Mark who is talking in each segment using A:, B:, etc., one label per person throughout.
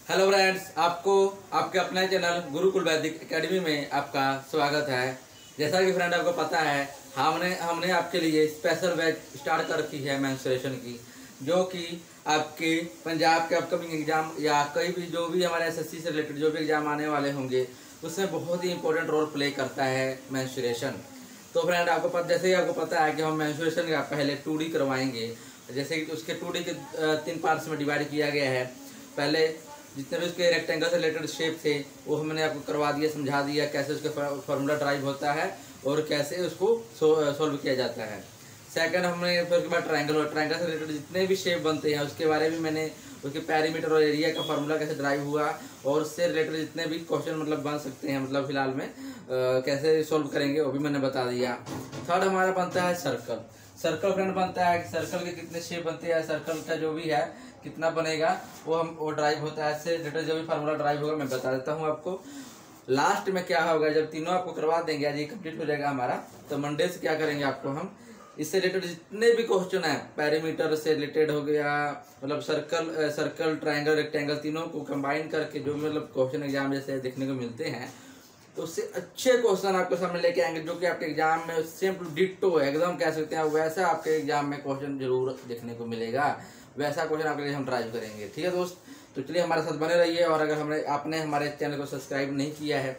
A: Hello friends, आपको आपके अपने चैनल गुरुकुल वैदिक एकेडमी में आपका स्वागत है। जैसा कि फ्रेंड आपको पता है, हमने आपके लिए स्पेशल बैच स्टार्ट कर रखी है मेंस्ट्रुएशन की, जो कि आपके पंजाब के अपकमिंग एग्जाम या कई भी जो भी हमारे एसएससी से रिलेटेड जो भी एग्जाम आने वाले होंगे उसमें बहुत ही इंपॉर्टेंट रोल प्ले करता है मेंस्ट्रुएशन। तो फ्रेंड जैसे ही आपको पता है कि हम मेंस्ट्रुएशन का पहले 2D करवाएंगे। जैसे कि उसके 2D के 3 पार्ट्स में डिवाइड किया गया है। पहले जितने भी उसके रेक्टेंगल से रिलेटेड शेप थे वो हमने आपको करवा दिया, समझा दिया कैसे उसका फार्मूला ड्राइव होता है और कैसे उसको सॉल्व किया जाता है। सेकंड हमने फिर उसके बाद ट्रायंगल से रिलेटेड जितने भी शेप बनते हैं उसके बारे में मैंने उसके पैरीमीटर और एरिया का फार्मूला कैसे ड्राइव हुआ और उससे रिलेटेड जितने भी क्वेश्चन बन सकते हैं फिलहाल में कैसे सॉल्व करेंगे वो भी मैंने बता दिया। थर्ड हमारा बनता है सर्कल फ्रेंड बनता है कि सर्कल के कितने शेप बनते हैं, सर्कल का जो भी है कितना बनेगा वो ड्राइव होता है। इससे रिलेटेड जो भी फार्मूला ड्राइव होगा मैं बता देता हूँ आपको। लास्ट में क्या होगा, जब तीनों आपको करवा देंगे, आज ये कंप्लीट हो जाएगा हमारा, तो मंडे से क्या करेंगे आपको हम इससे रिलेटेड जितने भी क्वेश्चन है पैरीमीटर से रिलेटेड हो गया, सर्कल ट्रायंगल रेक्टेंगल तीनों को कंबाइन करके जो भी क्वेश्चन एग्जाम जैसे देखने को मिलते हैं तो उससे अच्छे क्वेश्चन आपको सामने लेके आएंगे जो कि आपके एग्जाम में सेम टू डिट्टो है, एकदम कह सकते हैं वैसा आपके एग्जाम में क्वेश्चन जरूर देखने को मिलेगा। वैसा क्वेश्चन आपके लिए हम ड्राइव करेंगे। ठीक है दोस्त, तो चलिए हमारे साथ बने रहिए। और अगर आपने हमारे चैनल को सब्सक्राइब नहीं किया है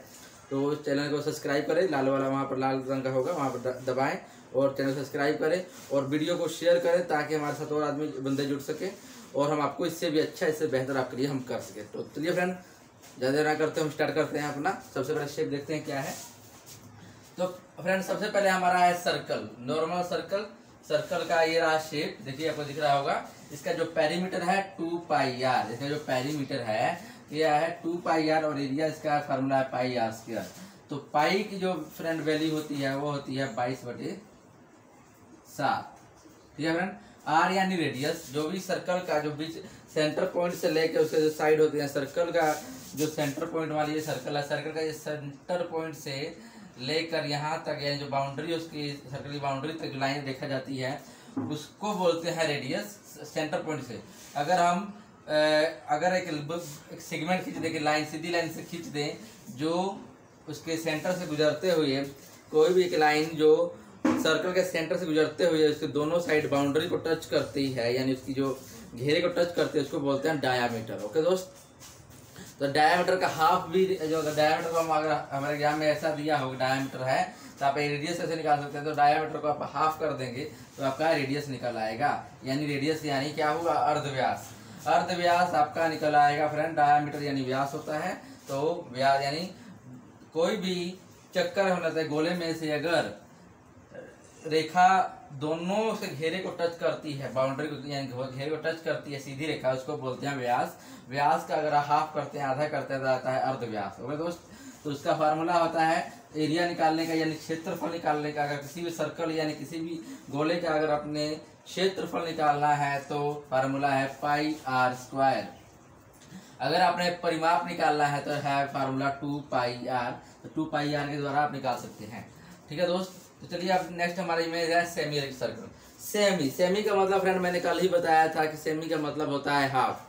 A: तो उस चैनल को सब्सक्राइब करें, लाल वाला वहाँ पर लाल रंग का होगा वहाँ पर दबाएं और चैनल सब्सक्राइब करें और वीडियो को शेयर करें ताकि हमारे साथ और आदमी बंदे जुड़ सके और हम आपको इससे भी अच्छा, इससे बेहतर आपके लिए हम कर सके। तो चलिए फ्रेंड, ज़्यादा ना करते हम स्टार्ट करते हैं अपना। सबसे पहले शेप देखते हैं क्या है। तो फ्रेंड सबसे पहले हमारा है सर्कल, नॉर्मल सर्कल का ये रहा शेप, देखिए आपको दिख रहा होगा। इसका जो पेरीमीटर है 2πr, इसका जो पेरीमीटर है यह है 2πr और एरिया इसका फार्मूला है πr²। तो पाई की जो फ्रेंड वैल्यू होती है वो होती है 22/7। ठीक है फ्रेंड। आर यानी रेडियस, जो भी सर्कल का जो बीच सेंटर पॉइंट से लेकर उसके जो साइड होते हैं, सर्कल का जो सेंटर पॉइंट वाली ये सर्कल है, सर्कल का ये सेंटर पॉइंट से लेकर यहाँ तक यानी जो बाउंड्री उसकी सर्कल की बाउंड्री तक लाइन देखा जाती है उसको बोलते हैं रेडियस। सेंटर पॉइंट से अगर एक सेगमेंट खींच दें, लाइन सीधी लाइन से खींच दें जो उसके सेंटर से गुजरते हुए कोई भी एक लाइन जो सर्कल के सेंटर से गुजरते हुए उसके दोनों साइड बाउंड्री को टच करती है यानी उसकी जो घेरे को टच करते हैं उसको बोलते हैं डायामीटर। ओके दोस्त, तो डायामीटर का हाफ भी जो डायामीटर को हम अगर हमारे एग्जाम में ऐसा दिया होगा डायामीटर है तो आप रेडियस ऐसे निकाल सकते हैं। तो डायामीटर को आप हाफ कर देंगे तो आपका रेडियस निकल आएगा, यानी रेडियस यानी क्या हुआ, अर्धव्यास। अर्धव्यास आपका निकल आएगा फ्रेंड। डायामीटर यानी व्यास होता है, तो व्यास यानी कोई भी चक्कर होना चाहिए गोले में से अगर रेखा दोनों से घेरे को टच करती है, बाउंड्री को यानी घेरे को टच करती है सीधी रेखा, उसको बोलते हैं व्यास। व्यास का अगर हाफ करते हैं, आधा करते हैं तो आता है अर्धव्यास। ओके दोस्त, तो उसका फार्मूला होता है एरिया निकालने का यानी क्षेत्रफल निकालने का। अगर किसी भी सर्कल यानी किसी भी गोले का अगर अपने क्षेत्रफल निकालना है तो फार्मूला है πr²। अगर आपने परिमाप निकालना है तो है फार्मूला 2πr। तो 2πr के द्वारा आप निकाल सकते हैं। ठीक है दोस्त, तो चलिए अब नेक्स्ट हमारा इमेज है सेमी सर्कल। सेमी का मतलब फ्रेंड मैंने कल ही बताया था कि सेमी का मतलब होता है हाफ,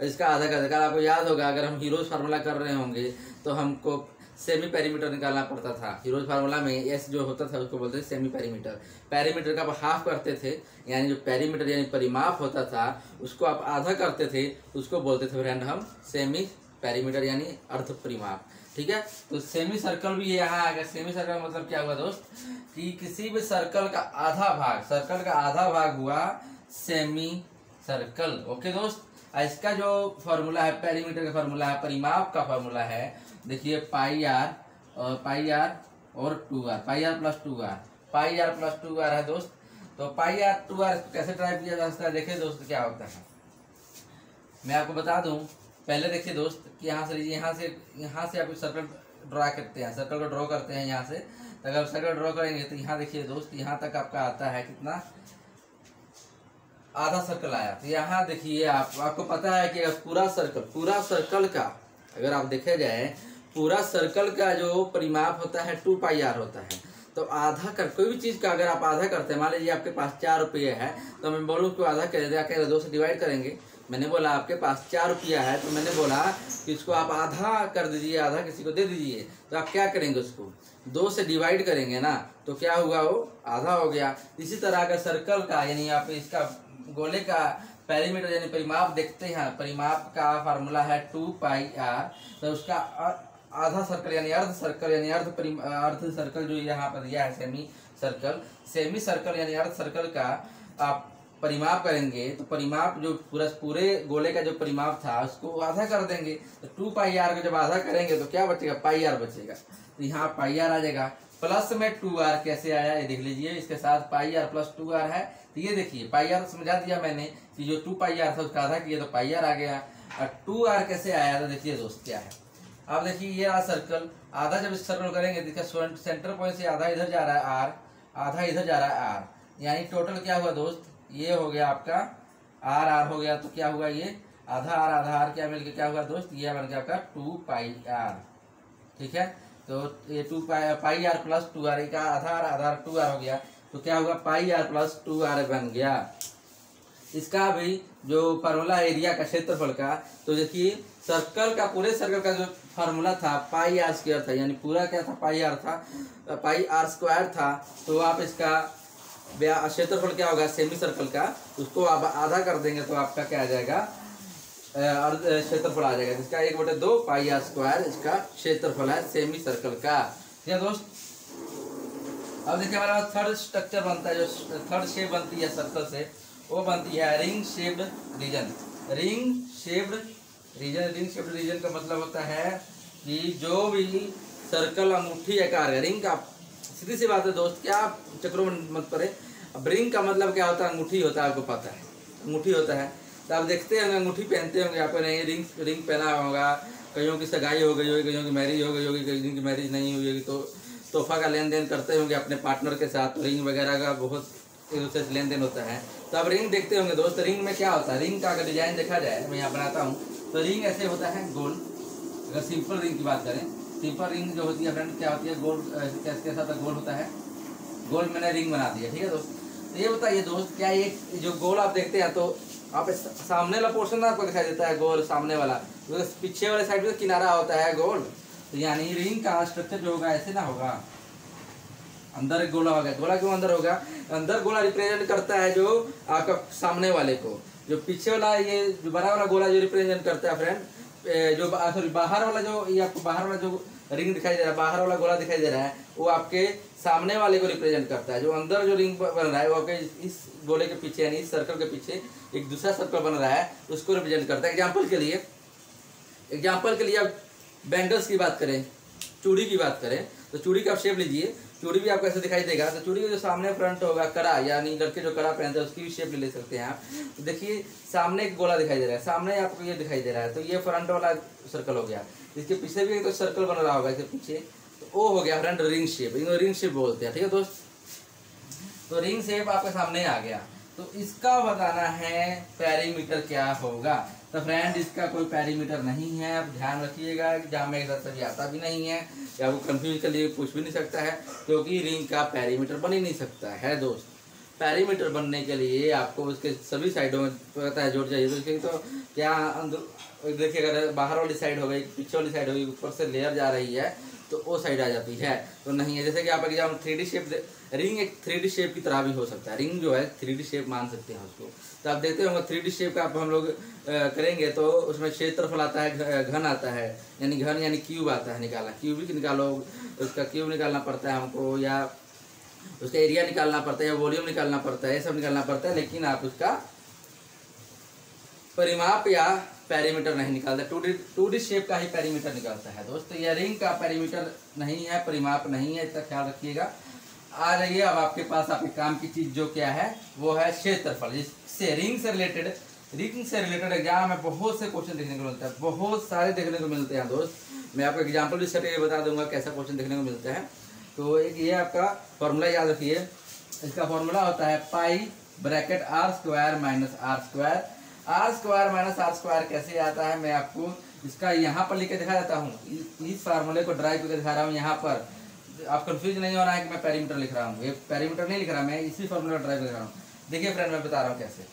A: इसका आधा का। कल आपको याद होगा अगर हम हीरोज फार्मूला कर रहे होंगे तो हमको सेमी पेरीमीटर निकालना पड़ता था। हीरोज फार्मूला में एस जो होता था उसको बोलते थे सेमी पेरीमीटर। पेरीमीटर का आप हाफ करते थे यानी जो पेरीमीटर यानी परिमाप होता था उसको आप आधा करते थे, उसको बोलते थे फ्रेंड हम सेमी पेरीमीटर यानी अर्ध परिमाप। ठीक है, तो सेमी सर्कल भी यहाँ आ गया। सेमी सर्कल मतलब क्या हुआ दोस्त कि किसी भी सर्कल का आधा भाग हुआ सेमी सर्कल। ओके दोस्त, इसका जो फॉर्मूला है पेरीमीटर का फॉर्मूला है, परिमाप का फॉर्मूला है, देखिए πr और 2r, πr+2r है दोस्त। तो πr2r कैसे ड्राइव किया जा सकता है, देखिए दोस्त क्या होता है मैं आपको बता दूं। पहले देखिए दोस्त कि यहाँ से आप सर्कल ड्रा करते हैं, सर्कल को ड्रॉ करते हैं यहाँ से। तो अगर सर्कल ड्रॉ करेंगे तो यहाँ देखिए दोस्त, यहाँ तक आपका आता है कितना, आधा सर्कल आया। तो यहाँ देखिए आपको पता है कि पूरा सर्कल का अगर आप देखे जाए पूरा सर्कल का जो परिमाप होता है 2πr होता है। तो आधा कर कोई भी चीज़ का अगर आप आधा करते हैं, मान लीजिए आपके पास 4 रुपये है तो मैं बोलूँ कि आधा कर 2 से डिवाइड करेंगे मैंने बोला आपके पास 4 रुपया है, तो मैंने बोला कि इसको आप आधा कर दीजिए, आधा किसी को दे दीजिए। तो आप क्या करेंगे, उसको 2 से डिवाइड करेंगे ना, तो क्या हुआ, वो आधा हो गया। इसी तरह अगर सर्कल का यानी आप इसका गोले का पेरीमीटर यानी परिमाप देखते हैं, परिमाप का फार्मूला है 2πr, तो उसका आधा सर्कल यानी अर्ध सर्कल यानी अर्ध सर्कल जो यहाँ पर दिया है सेमी सर्कल यानी अर्ध सर्कल का आप परिमाप करेंगे, तो परिमाप जो पूरे गोले का जो परिमाप था उसको आधा कर देंगे। तो 2πr को जब आधा करेंगे तो क्या बचेगा, πr बचेगा। तो यहाँ πr आ जाएगा। प्लस में 2r कैसे आया ये देख लीजिए, इसके साथ πr प्लस 2r है। तो ये देखिए πr समझा दिया मैंने कि जो 2πr था उसका आधा किया तो πr आ गया। और 2r कैसे आया, तो देखिए दोस्त क्या है। आप देखिए ये रहा सर्कल, आधा जब इस सर्कल करेंगे तो इसका सेंटर पॉइंट से आधा इधर जा रहा है r, आधा इधर जा रहा है r, यानी टोटल क्या हुआ दोस्त, ये हो गया आपका r हो गया। तो क्या हुआ, ये आधा r क्या मिलकर क्या हुआ दोस्त, ये बन गया आपका 2πr। ठीक है, तो ये 2πr प्लस 2r का आधा 2r हो गया, तो क्या हुआ πr प्लस 2r बन गया। इसका भी जो फार्मूला एरिया का क्षेत्रफल का, तो देखिए सर्कल का पूरे सर्कल का जो फार्मूला था πr² था, यानी पूरा क्या था πr था, πr² था। तो आप इसका क्षेत्रफल क्या होगा सेमी सर्कल का, उसको आप आधा कर देंगे तो आपका क्या आ जाएगा, अर्ध क्षेत्रफल आ जाएगा, जिसका 1/2 πr² इसका क्षेत्रफल है सेमी सर्कल का। ठीक है दोस्त, अब देखिए हमारा थर्ड स्ट्रक्चर बनता है, जो थर्ड शेप बनती है सर्कल से, वो बनती है ring shaped region. Ring shaped region का मतलब होता है कि जो भी सर्कल अंगूठी आकार है, रिंग का सीधी सी बात है दोस्त, क्या आप चक्रों में मत पड़े। अब रिंग का मतलब क्या होता है, अंगूठी होता है, आपको पता है अंगूठी होता है। तो आप देखते होंगे अंगूठी पहनते होंगे, आपको नहीं रिंग पहना होगा, कईयों की सगाई हो गई होगी, कईयों की मैरिज हो गई होगी, कईयों की मैरिज नहीं हुई होगी, तो तोहफा का लेन देन करते होंगे अपने पार्टनर के साथ, तो रिंग वगैरह का बहुत एक दूसरे से लेन देन होता है। तो आप रिंग देखते होंगे दोस्त, रिंग में क्या होता है, रिंग का अगर डिजाइन देखा जाए, मैं यहाँ बनाता हूँ, तो रिंग ऐसे होता है गोल। अगर सिंपल रिंग की बात करें, सिंपल रिंग जो होती है फ्रेंड क्या होती है, गोल कैसा था, गोल होता है, गोल मैंने रिंग बना दिया। ठीक है दोस्त, तो ये बताइए दोस्त, क्या ये जो गोल आप देखते हैं, तो आप सामने वाला पोर्शन आपको दिखाई देता है गोल, सामने वाला, तो पीछे वाले साइड में किनारा होता है गोल। तो यानी रिंग का स्ट्रक्चर जो होगा ऐसे ना होगा, अंदर एक गोला होगा। गोला क्यों अंदर होगा, अंदर गोला रिप्रेजेंट करता है जो आपका सामने वाले को, जो पीछे वाला ये जो बड़ा वाला गोला जो रिप्रेजेंट करता है फ्रेंड, जो सॉरी बाहर वाला जो ये आपको बाहर वाला जो रिंग दिखाई दे रहा है, बाहर वाला गोला दिखाई दे रहा है, वो आपके सामने वाले को रिप्रेजेंट करता है। जो अंदर जो रिंग बन रहा है वो आपके इस गोले के पीछे यानी इस सर्कल के पीछे एक दूसरा सर्कल बन रहा है, उसको रिप्रेजेंट करता है। एग्जाम्पल के लिए आप बैंगल्स की बात करें, चूड़ी की बात करें, तो चूड़ी का आप शेप लीजिए, चूड़ी भी आपको ऐसे दिखाई देगा। तो चूड़ी का जो सामने फ्रंट होगा कड़ा, यानी लड़के जो कड़ा पहनते हैं उसकी भी शेप ले सकते हैं आप। तो देखिए सामने एक गोला दिखाई दे रहा है, सामने आपको ये दिखाई दे रहा है, तो ये फ्रंट वाला सर्कल हो गया। इसके पीछे भी एक तो सर्कल बन रहा होगा इसके पीछे, तो वो हो गया front ring shape, ring shape बोलते हैं। ठीक है दोस्त, तो रिंग शेप आपके सामने आ गया। तो इसका बताना है पेरीमीटर क्या होगा। तो फ्रेंड इसका कोई पेरीमीटर नहीं है, आप ध्यान रखिएगा, एग्जाम में कभी आता भी नहीं है, या वो कंफ्यूज के लिए पूछ भी नहीं सकता है, क्योंकि रिंग का पेरीमीटर बन ही नहीं सकता है दोस्त। पेरीमीटर बनने के लिए आपको उसके सभी साइडों में पता है जोड़ चाहिए। तो क्या अंदर देखिए, अगर बाहर वाली साइड हो गई, पीछे वाली साइड हो गई, ऊपर से लेयर जा रही है तो वो साइड आ जाती है, तो नहीं है। जैसे कि आप एग्जाम 3D शेप, रिंग एक 3D शेप की तरह भी हो सकता है, रिंग जो है 3D शेप मान सकते हैं उसको। तो आप देखते होंगे 3D शेप का आप हम लोग करेंगे तो उसमें क्षेत्रफल आता है, घन आता है, यानी घन यानी क्यूब आता है निकालना, क्यूबिक निकालो, उसका क्यूब निकालना पड़ता है हमको, या उसका एरिया निकालना पड़ता है, या वॉल्यूम निकालना पड़ता है, ये सब निकालना पड़ता है। लेकिन आप उसका परिमाप या पेरीमीटर नहीं निकालता, 2D शेप का ही पेरीमीटर निकालता है दोस्तों। यह रिंग का पेरीमीटर नहीं है, परिमाप नहीं है, इसका ख्याल रखिएगा। आ जाइए अब आपके पास आपके काम की चीज जो क्या है वो है क्षेत्रफल। जिससे रिंग से रिलेटेड एग्जाम में बहुत से क्वेश्चन देखने को मिलता है, बहुत सारे देखने को मिलते हैं दोस्त। मैं आपको एग्जाम्पल भी सेट बता दूंगा कैसा क्वेश्चन देखने को मिलता है। तो एक ये आपका फॉर्मूला याद रखिए, इसका फॉर्मूला होता है पाई bracket r² minus r²। r² minus r² कैसे आता है मैं आपको इसका यहाँ पर लिख के दिखा देता हूँ, इस फार्मूले को ड्राइव करके दिखा रहा हूँ यहाँ पर। आप कंफ्यूज नहीं होना है कि मैं पेरीमीटर लिख रहा हूँ, ये पेरीमीटर नहीं लिख रहा, मैं इसी फार्मूले को ड्राइव कर रहा हूँ। देखिए फ्रेंड मैं बता रहा हूँ कैसे।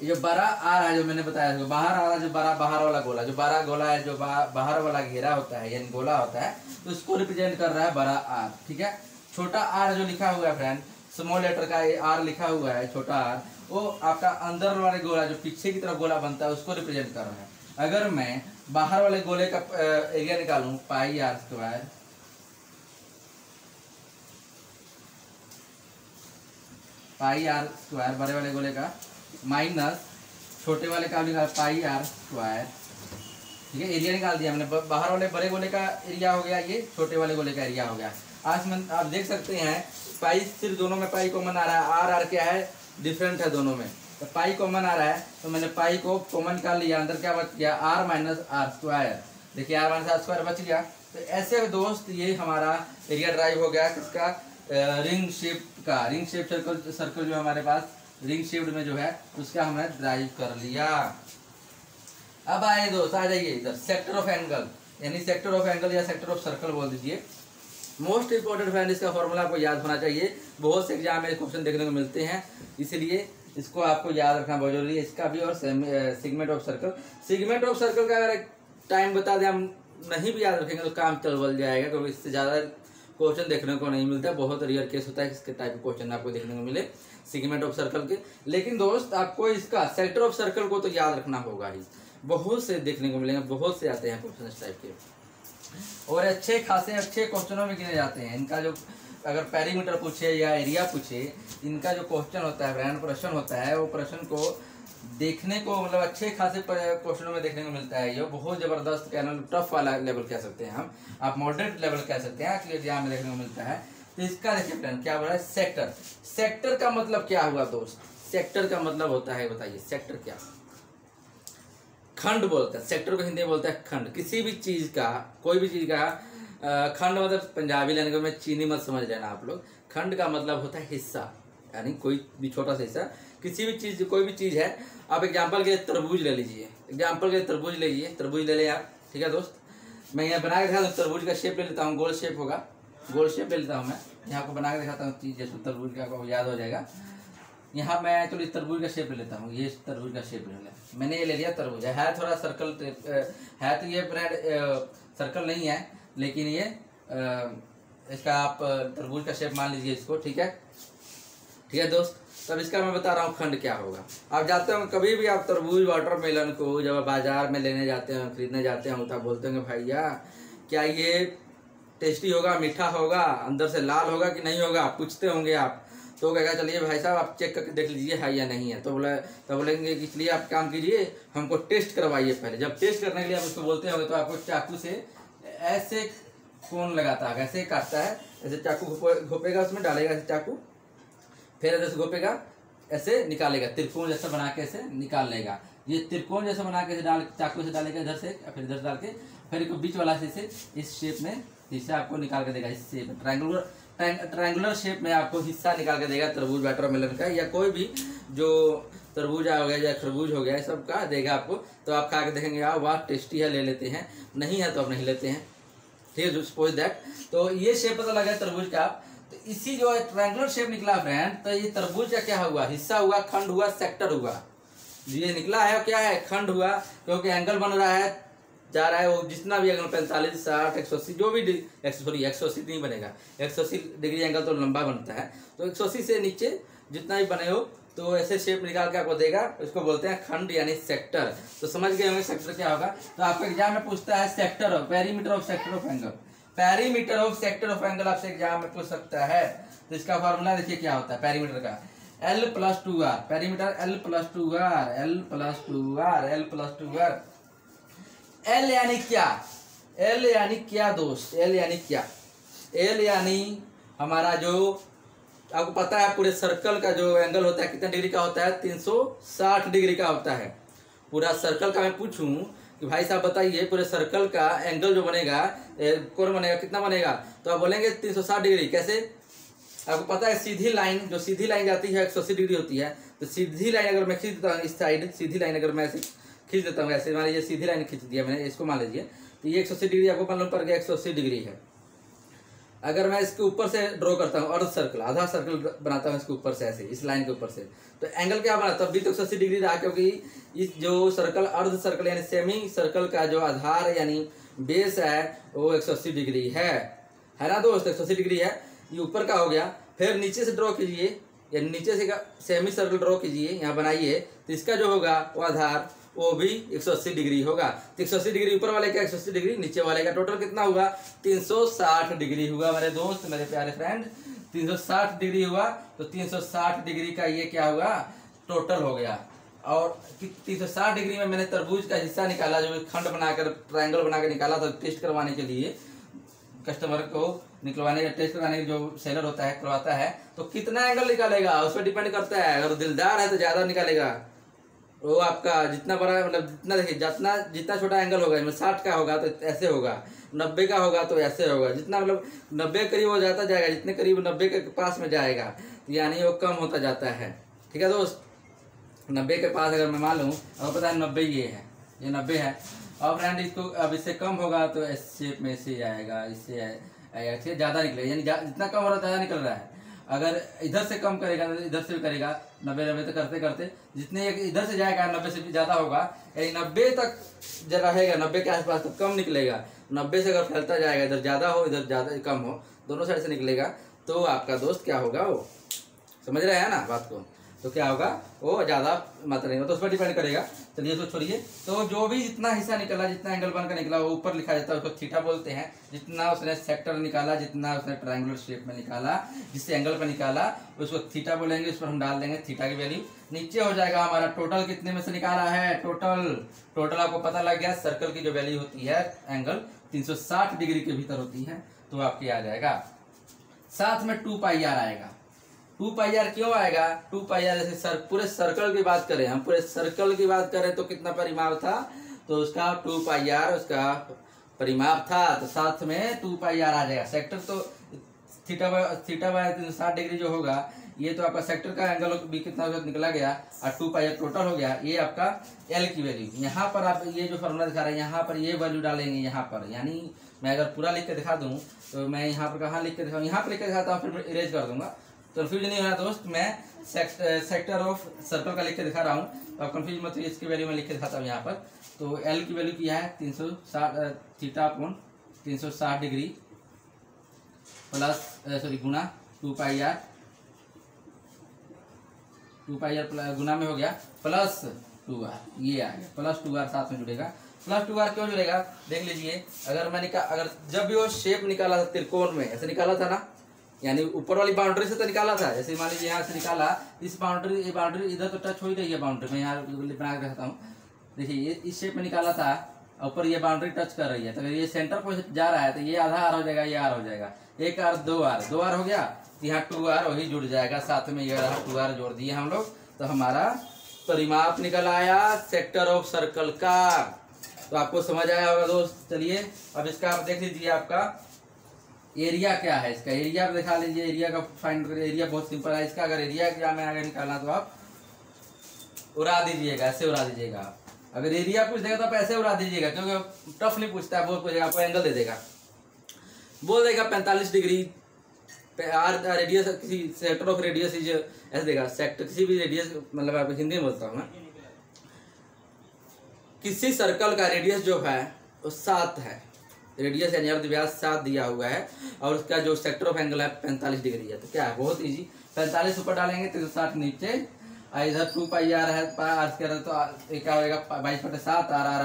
A: ये बड़ा आर है जो मैंने बताया, जो बाहर आ रहा है, जो बड़ा बाहर वाला गोला, जो बड़ा गोला है, जो बाहर वाला घेरा होता है यानी गोला होता है, तो उसको रिप्रेजेंट कर रहा है बड़ा आर। ठीक है, छोटा आर जो लिखा हुआ है फ्रेंड, स्मॉल लेटर का आर लिखा हुआ है, छोटा आर, वो आपका अंदर वाले गोला जो पीछे की तरफ गोला बनता है उसको रिप्रेजेंट कर रहा है। अगर मैं बाहर वाले गोले का एरिया निकालूं, pi r square, pi r square बड़े वाले गोले का माइनस छोटे वाले का निकाल पाई आर स्क्वायर। ठीक है, एरिया निकाल दिया मैंने, बाहर वाले बड़े गोले का एरिया हो गया, ये छोटे वाले गोले का एरिया हो गया। आज में आप देख सकते हैं पाई सिर्फ दोनों में पाई कॉमन आ रहा है, आर आर क्या है डिफरेंट है दोनों में, तो पाई कॉमन आ रहा है तो मैंने पाई को कॉमन निकाल लिया, अंदर क्या बच गया आर माइनस आर स्क्वायर। देखिए आर माइनस आर स्क्वायर बच गया। तो ऐसे दोस्त ये हमारा एरिया ड्राइव हो गया किसका, रिंग शेप का, रिंग शेप सर्कल जो हमारे पास रिंग शेप में जो है उसका हमने ड्राइव कर लिया। अब आए दोस्त, आ जाइए इधर, सेक्टर ऑफ एंगल, यानी सेक्टर ऑफ एंगल या सेक्टर ऑफ सर्कल बोल दीजिए। मोस्ट इंपॉर्टेंट फ्रेंड, इसका फॉर्मूला आपको याद होना चाहिए, बहुत से एग्जाम में क्वेश्चन देखने को मिलते हैं, इसलिए इसको आपको याद रखना बहुत जरूरी है, इसका भी। और segment of circle, segment of circle का अगर टाइम बता दें, हम नहीं भी याद रखेंगे तो काम चल बल जाएगा, क्योंकि इससे ज़्यादा क्वेश्चन देखने को नहीं मिलता, बहुत रेयर केस होता है इसके टाइप के क्वेश्चन आपको देखने को मिले सेगमेंट ऑफ सर्कल के। लेकिन दोस्त आपको इसका सेक्टर ऑफ सर्कल को तो याद रखना होगा ही, बहुत से देखने को मिलेंगे, बहुत से आते हैं क्वेश्चन इस टाइप के, और अच्छे खासे अच्छे क्वेश्चनों में गिने जाते हैं। इनका जो अगर पेरीमीटर पूछे या एरिया पूछे, इनका जो क्वेश्चन होता है फ्रेंड, प्रश्न होता है, वो प्रश्न को देखने को मतलब अच्छे खासे क्वेश्चनों में देखने को मिलता है। ये बहुत जबरदस्त कहना, टफ वाला लेवल कह सकते हैं हम, आप मॉडरेट लेवल कह सकते हैं, एक्चुअली एग्जाम में देखने को मिलता है। तो इसका देखिए फ्रेंड क्या बोला है, सेक्टर। सेक्टर का मतलब क्या हुआ दोस्त, सेक्टर का मतलब होता है, बताइए सेक्टर क्या, खंड बोलते हैं सेक्टर को, हिंदी में बोलते हैं खंड। किसी भी चीज का, कोई भी चीज का खंड मतलब पंजाबी लैंग्वेज में चीनी मत समझ लेना आप लोग, खंड का मतलब होता है हिस्सा, यानी कोई भी छोटा सा हिस्सा। किसी भी चीज, कोई भी चीज है, आप एग्जाम्पल के लिए तरबूज ले लीजिए, एग्जाम्पल के लिए तरबूज ले लीजिए, तरबूज ले लें आप। ठीक है दोस्त, मैं यहाँ बना के दिखाता हूँ, तरबूज का शेप ले लेता हूँ, गोल शेप होगा, गोल शेप ले लेता हूँ मैं, यहाँ को बना के दिखाता हूँ चीज, जैसे तरबूज का आपको याद हो जाएगा। यहाँ मैं चलो इस तरबूज का शेप ले लेता हूँ, ये तरबूज का शेप ले लिया मैंने, ये ले लिया तरबूज है थोड़ा सर्कल है, तो ये सर्कल नहीं है, लेकिन ये इसका आप तरबूज का शेप मान लीजिए इसको। ठीक है, ठीक है दोस्त, तब इसका मैं बता रहा हूँ खंड क्या होगा। आप जाते हो कभी भी, आप तरबूज वाटरमेलन को जब बाजार में लेने जाते हैं, खरीदने जाते हैं, तब बोलते हैं भैया क्या ये टेस्टी होगा, मीठा होगा, अंदर से लाल होगा कि नहीं होगा, पूछते होंगे आप। तो कहेगा चलिए भाई साहब आप चेक करके देख लीजिए है या नहीं है, तो बोलेंगे कि इसलिए आप काम कीजिए, हमको टेस्ट करवाइए पहले। जब टेस्ट करने के लिए आप उसको बोलते होंगे, तो आपको चाकू से ऐसे कोन लगाता है, ऐसे काटता है, ऐसे चाकू घोपेगा, उसमें डालेगा ऐसे चाकू, फिर ऐसे घोपेगा, ऐसे निकालेगा, त्रिकोण जैसा बना के ऐसे निकाल लेगा। ये त्रिकोण जैसा बना के डाल, चाकू से डालेगा इधर से, फिर इधर डाल के, फिर इसको बीच वाला से इस शेप में हिस्सा आपको निकाल के देगा, इस शेप में ट्रायंगुलर शेप में आपको हिस्सा निकाल के देगा तरबूज वाटरमेलन का, या कोई भी जो तरबूज हो गया या खरबूज हो गया, सब का देगा आपको। तो आप खा के देखेंगे यार वाह टेस्टी है, ले लेते हैं, नहीं है तो आप नहीं लेते हैं। ठीक है, सपोज दैट, तो ये शेप पता लगा तरबूज का। तो इसी जो ट्रायंगुलर शेप निकला फ्रेंड, तो ये तरबूज का क्या हुआ, हिस्सा हुआ, खंड हुआ, सेक्टर हुआ। ये निकला है क्या है, खंड हुआ, क्योंकि एंगल बन रहा है, जा रहा है वो जितना भी एंगल 45, 60, 180 जो भी, सॉरी 180 नहीं बनेगा, 180 डिग्री एंगल तो लंबा बनता है, तो 180 से नीचे जितना भी बने हो, तो ऐसे शेप निकाल के आपको देगा, उसको बोलते हैं खंड यानी सेक्टर। तो समझ गए होंगे सेक्टर क्या होगा। तो आपको एग्जाम में पूछता है sector of, perimeter of sector of angle, perimeter of sector of angle आपसे एग्जाम में पूछ सकता है। तो इसका फॉर्मूला देखिए क्या होता है पेरीमीटर का, L+2R, perimeter L+2R, L+2R, L+2R। L यानी क्या, L यानी क्या दोस्त, L यानी क्या, L यानी हमारा जो आपको पता है पूरे सर्कल का जो एंगल होता है कितना डिग्री का होता है, 360 डिग्री का होता है। पूरा सर्कल का मैं पूछूं कि भाई साहब बताइए पूरे सर्कल का एंगल जो बनेगा, कोण बनेगा, कितना बनेगा, तो आप बोलेंगे 360 डिग्री। कैसे, आपको पता है सीधी लाइन, जो सीधी लाइन जाती है 180 डिग्री होती है, तो सीधी लाइन अगर मैं खींच देता हूँ इस साइड, सीधी लाइन अगर मैं खींच देता हूँ ऐसे, मान लीजिए सीधी लाइन खींच दिया मैंने, इसको मान लीजिए, तो ये 180 डिग्री आपको मालूम पड़ गया 180 डिग्री है। अगर मैं इसके ऊपर से ड्रॉ करता हूँ अर्ध सर्कल, आधा सर्कल बनाता हूँ इसके ऊपर से, ऐसे इस लाइन के ऊपर से, तो एंगल क्या बना, तब भी तो 180 डिग्री रहा, क्योंकि इस जो सर्कल अर्ध सर्कल यानी सेमी सर्कल का जो आधार यानी बेस है वो 180 डिग्री है ना दोस्त, 180 डिग्री है। ये ऊपर का हो गया। फिर नीचे से ड्रॉ कीजिए, यानी नीचे से सेमी सर्कल ड्रॉ कीजिए, यहाँ बनाइए, तो इसका जो होगा वो आधार वो भी 180 डिग्री होगा। तो 180 डिग्री ऊपर वाले का, 180 डिग्री नीचे वाले का, टोटल कितना हुआ, 360 डिग्री हुआ मेरे दोस्त, मेरे प्यारे फ्रेंड, 360 डिग्री हुआ। तो 360 डिग्री का ये क्या हुआ, टोटल हो गया। और 360 डिग्री में मैंने तरबूज का हिस्सा निकाला, जो खंड बनाकर ट्रायंगल बनाकर निकाला था टेस्ट करवाने के लिए, कस्टमर को निकलवाने का, टेस्ट करवाने का जो सेलर होता है करवाता है, तो कितना एंगल निकालेगा उस पर डिपेंड करता है। अगर दिलदार है तो ज्यादा निकालेगा, वो आपका जितना बड़ा, मतलब जितना, देखिए जितना छोटा एंगल होगा, 60 का होगा तो ऐसे होगा, 90 का होगा तो ऐसे होगा, जितना मतलब 90 करीब हो जाता जाएगा, जितने करीब 90 के पास में जाएगा यानी वो कम होता जाता है। ठीक है दोस्त, 90 के पास अगर मैं मान लूँ, अब पता है 90 ये है, ये 90 है, और फ्रेंड इसको अब इससे कम होगा तो इस शेप में से आएगा, इससे आएगा, ठीक है, ज़्यादा निकलेगा, यानी जितना कम हो रहा है ज़्यादा निकल रहा है। अगर इधर से कम करेगा तो इधर से भी करेगा, 90 तो करते करते जितने इधर से जाएगा 90 से भी ज़्यादा होगा, यानी 90 तक जब रहेगा, 90 के आसपास तो कम निकलेगा। 90 से अगर फैलता जाएगा, इधर ज़्यादा हो इधर ज़्यादा कम हो, दोनों साइड से निकलेगा, तो आपका दोस्त क्या होगा, वो समझ रहे हैं ना बात को, तो क्या होगा, वो ज़्यादा मात्रा नहीं होगा, तो उस पर डिपेंड करेगा। चलिए इसको छोड़िए। तो जो भी जितना हिस्सा निकला, जितना एंगल बनकर निकला, वो ऊपर लिखा जाता है, उसको थीटा बोलते हैं। जितना उसने सेक्टर निकाला, जितना उसने ट्रायंगुलर शेप में निकाला, जिससे एंगल पर निकाला, उसको थीटा बोलेंगे, उस पर हम डाल देंगे थीटा की वैल्यू। नीचे हो जाएगा हमारा टोटल कितने में से निकाला है, टोटल आपको पता लग गया। सर्कल की जो वैल्यू होती है एंगल 360 डिग्री के भीतर होती है, तो आपके आ जाएगा। साथ में 2 पाई आर आएगा। 2 पाई आर क्यों आएगा, 2 पाई आर जैसे पूरे सर्कल की बात करें, हम पूरे सर्कल की बात करें तो कितना परिमाप था, तो उसका 2 पाई आर उसका परिमाप था, तो साथ में 2 पाई आर आ जाएगा। सेक्टर तो थीटा बाय 360 डिग्री जो होगा, ये तो आपका सेक्टर का एंगल भी कितना निकला गया, और 2 पाई आर टोटल हो गया। ये आपका एल की वैल्यू, यहाँ पर आप ये जो फॉर्मूला दिखा रहे हैं, यहाँ पर ये वैल्यू डालेंगे, यहाँ पर, यानी मैं अगर पूरा लिख के दिखा दूँ तो मैं यहाँ पर कहाँ लिख के दिखाऊँ, यहाँ पर लिख के दिखाता हूँ, फिर इरेज कर दूंगा, कन्फ्यूज नहीं होना दोस्त। मैं सेक्टर ऑफ सर्कल का लिख के दिखा रहा हूँ, तो आप कन्फ्यूज मत होइए, इसकी वैल्यू मैं लिख के दिखाता हूँ यहाँ पर। तो एल की वैल्यू क्या है, 360 थीटा अपॉन 360 डिग्री प्लस गुना 2 पाई आर, 2 पाई आर गुना में हो गया प्लस 2 आर, ये आ गया प्लस 2 आर साथ में जुड़ेगा। प्लस 2 आर क्यों जुड़ेगा, देख लीजिए। अगर जब भी वो शेप निकाला था त्रिकोण में, ऐसे निकाला था ना, यानी ऊपर वाली बाउंड्री से तो निकाला था, जैसे मान लीजिए यहाँ से निकाला, इस बाउंड्री, ये बाउंड्री इधर तो टच हो ही रही है बाउंड्री, मैं यहाँ बना के दिखाता हूँ। देखिए ये इस शेप में निकाला था, ऊपर ये बाउंड्री टच कर रही है, तो अगर ये सेंटर को जा रहा है तो ये आधा आर हो जाएगा, ये आर हो जाएगा, 1 आर 2 आर हो गया, यहाँ 2 आर वही जुड़ जाएगा साथ में, ये 2 आर जोड़ दिए हम लोग, तो हमारा परिमाप निकल आया सेक्टर ऑफ सर्कल का। तो आपको समझ आया होगा दोस्त। चलिए अब इसका आप देख लीजिए, आपका एरिया क्या है, इसका एरिया दिखा लीजिए। एरिया का फाइंड करिए, एरिया बहुत सिंपल है इसका। अगर एरिया क्या में आगे निकालना तो आप उड़ा दीजिएगा, ऐसे उड़ा दीजिएगा। अगर एरिया पूछ देगा तो आप ऐसे उड़ा दीजिएगा, क्योंकि टफ नहीं पूछता है, बहुत पूछेगा, आपको एंगल दे देगा, बोल देगा 45 डिग्री आर रेडियस, किसी सेक्टर ऑफ रेडियस इज ऐसे देगा, सेक्टर किसी भी रेडियस, मतलब आप हिंदी में बोलता हूँ मैं, किसी सर्कल का रेडियस जो है वो 7 है, रेडियस यानी अर्ध व्यास 7 दिया हुआ है, और उसका जो सेक्टर ऑफ एंगल है 45 डिग्री है। तो क्या है, बहुत इजी, 45 ऊपर डालेंगे 360 नीचे, इधर 2 पाई आर है, आर के तो क्या होगा 22/7, आर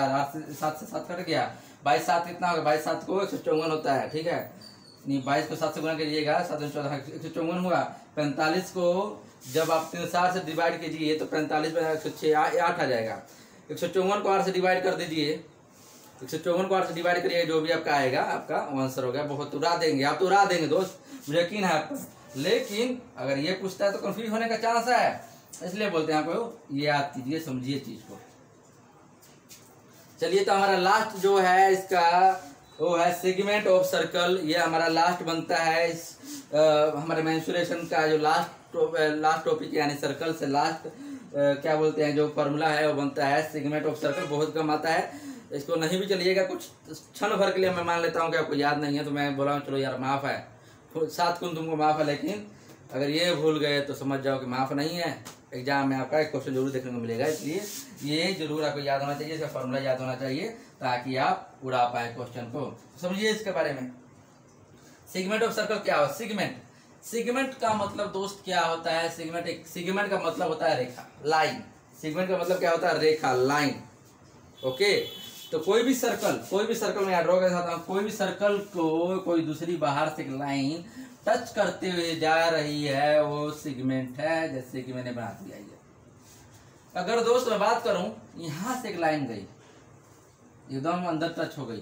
A: 7 से 7 कट गया, 22/7 कितना होगा, 22/7 को 154 होता है, ठीक है, नहीं 22 को 7 से गुना कीजिएगा, 7 14 154 हुआ। 45 को जब आप 360 से डिवाइड कीजिए तो 45 में 106 8 आ जाएगा, 154 को 8 से डिवाइड कर दीजिए, 154 को 8 से डिवाइड करिए, जो भी आपका आएगा आपका आंसर हो गया। बहुत उड़ा देंगे, आप तो उड़ा देंगे दोस्त, मुझे यकीन है आप पर, लेकिन अगर ये पूछता है तो कंफ्यूज होने का चांस है, इसलिए बोलते हैं आपको ये याद कीजिए, समझिए चीज को। चलिए तो हमारा लास्ट जो है इसका वो है सेगमेंट ऑफ सर्कल, ये हमारा लास्ट बनता है इस हमारे मेंसुरेशन का जो लास्ट टॉपिक, यानी सर्कल से लास्ट क्या बोलते हैं जो फॉर्मूला है वो बनता है सेगमेंट ऑफ सर्कल। बहुत कम आता है, इसको नहीं भी चलिएगा, कुछ क्षण भर के लिए मैं मान लेता हूँ कि आपको याद नहीं है, तो मैं बोला हूँ चलो यार माफ है, 7 गुण तुमको माफ है, लेकिन अगर ये भूल गए तो समझ जाओ कि माफ नहीं है। एग्जाम में आपका एक क्वेश्चन जरूर देखने को मिलेगा, इसलिए ये जरूर आपको याद होना चाहिए, इसका फॉर्मूला याद होना चाहिए ताकि आप उड़ा पाए क्वेश्चन को। समझिए इसके बारे में। सेगमेंट ऑफ सर्कल क्या हो? सेगमेंट का मतलब दोस्त क्या होता है? सेगमेंट का मतलब होता है रेखा, लाइन। सेगमेंट का मतलब क्या होता है? रेखा, लाइन। ओके, तो कोई भी सर्कल में ड्रॉ कर सकता हूँ, कोई भी सर्कल को कोई दूसरी बाहर से लाइन टच करते हुए जा रही है, वो सेगमेंट है, जैसे कि मैंने बना दिया है। अगर दोस्त मैं बात करूं, यहां से एक लाइन गई, एकदम अंदर टच हो गई,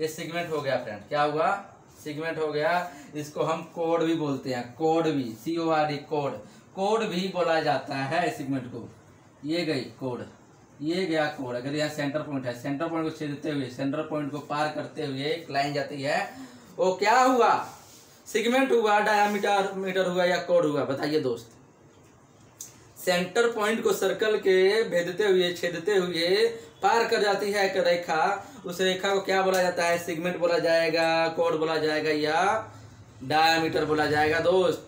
A: ये सेगमेंट हो गया फ्रेंड। क्या हुआ? सेगमेंट हो गया। इसको हम कोड भी बोलते हैं, कोड भी, CORD, कोड भी बोला जाता है सेगमेंट को। ये गई कोड, ये गया कोड। अगर यहाँ सेंटर पॉइंट है, सेंटर पॉइंट को छेदते हुए, सेंटर पॉइंट को पार करते हुए एक लाइन जाती है, वो क्या हुआ? सेगमेंट हुआ, डायामीटर मीटर हुआ या कोड हुआ? बताइए दोस्त। सेंटर पॉइंट को सर्कल के भेदते हुए, छेदते हुए पार कर जाती है एक रेखा, उस रेखा को क्या बोला जाता है? सेगमेंट बोला जाएगा, कोड बोला जाएगा या डायामीटर बोला जाएगा दोस्त।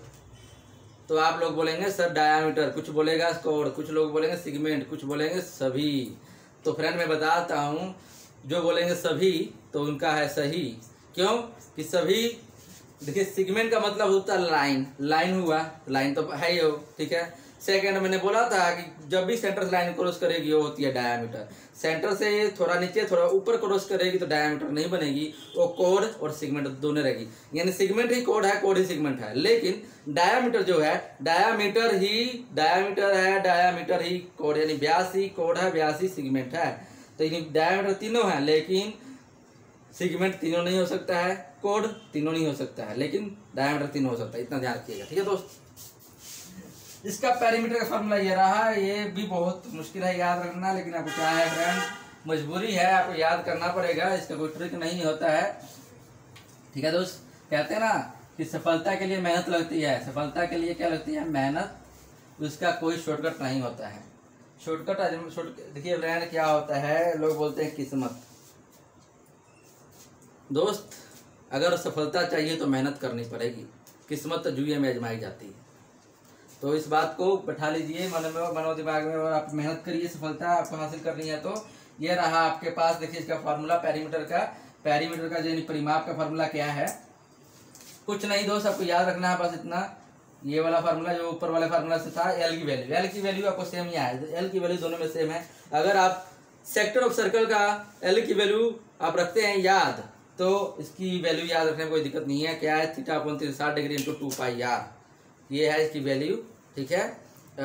A: तो आप लोग बोलेंगे सर डायामीटर, कुछ बोलेगा कोड, कुछ लोग बोलेंगे सेगमेंट, कुछ बोलेंगे सभी। तो फ्रेंड मैं बताता हूँ, जो बोलेंगे सभी तो उनका है सही। क्यों कि सभी, देखिए सेगमेंट का मतलब होता है लाइन, लाइन हुआ, लाइन तो है ही हो, ठीक है। सेकंड मैंने बोला था कि जब भी सेंटर से लाइन क्रॉस करेगी वो होती है डायामीटर। सेंटर से थोड़ा नीचे थोड़ा ऊपर क्रॉस करेगी तो डायामीटर नहीं बनेगी, वो कोड और सेगमेंट दोनों रहेगी। यानी सेगमेंट ही कोड है, कोड ही सेगमेंट है। लेकिन डायामीटर जो है, डायामीटर है, डायामीटर ही कोड, यानी व्यास ही कोड है, व्यास ही सेगमेंट है। तो डायामीटर तीनों है, लेकिन सेगमेंट तीनों नहीं हो सकता है, कोड तीनों नहीं हो सकता है, लेकिन डायामीटर तीनों हो सकता है। इतना ध्यान रखिएगा, ठीक है दोस्त। इसका पेरीमीटर का फॉर्मूला ये रहा। ये भी बहुत मुश्किल है याद रखना, लेकिन आपको क्या है फ्रेंड, मजबूरी है, आपको याद करना पड़ेगा, इसका कोई ट्रिक नहीं होता है, ठीक है दोस्त। कहते हैं ना कि सफलता के लिए मेहनत लगती है, सफलता के लिए क्या लगती है? मेहनत। उसका कोई शॉर्टकट नहीं होता है। शॉर्टकट देखिए फ्रेंड क्या होता है, लोग बोलते हैं किस्मत। दोस्त अगर सफलता चाहिए तो मेहनत करनी पड़ेगी, किस्मत तो जुए में आजमाई जाती है। तो इस बात को बैठा लीजिए मन में, मनो दिमाग में, और आप मेहनत करिए, सफलता आपको हासिल करनी है। तो ये रहा आपके पास, देखिए इसका फार्मूला पेरीमीटर का जो परिमाप का फार्मूला क्या है, कुछ नहीं दोस्त, आपको याद रखना है बस इतना। ये वाला फार्मूला जो ऊपर वाले फार्मूला से था, एल की वैल्यू आपको सेम ही आए, एल की वैल्यू दोनों में सेम है। अगर आप सेक्टर ऑफ सर्कल का एल की वैल्यू आप रखते हैं याद, तो इसकी वैल्यू याद रखने में कोई दिक्कत नहीं है। क्या है? θ/360 डिग्री इंटू 2πr, ये है इसकी वैल्यू, ठीक है।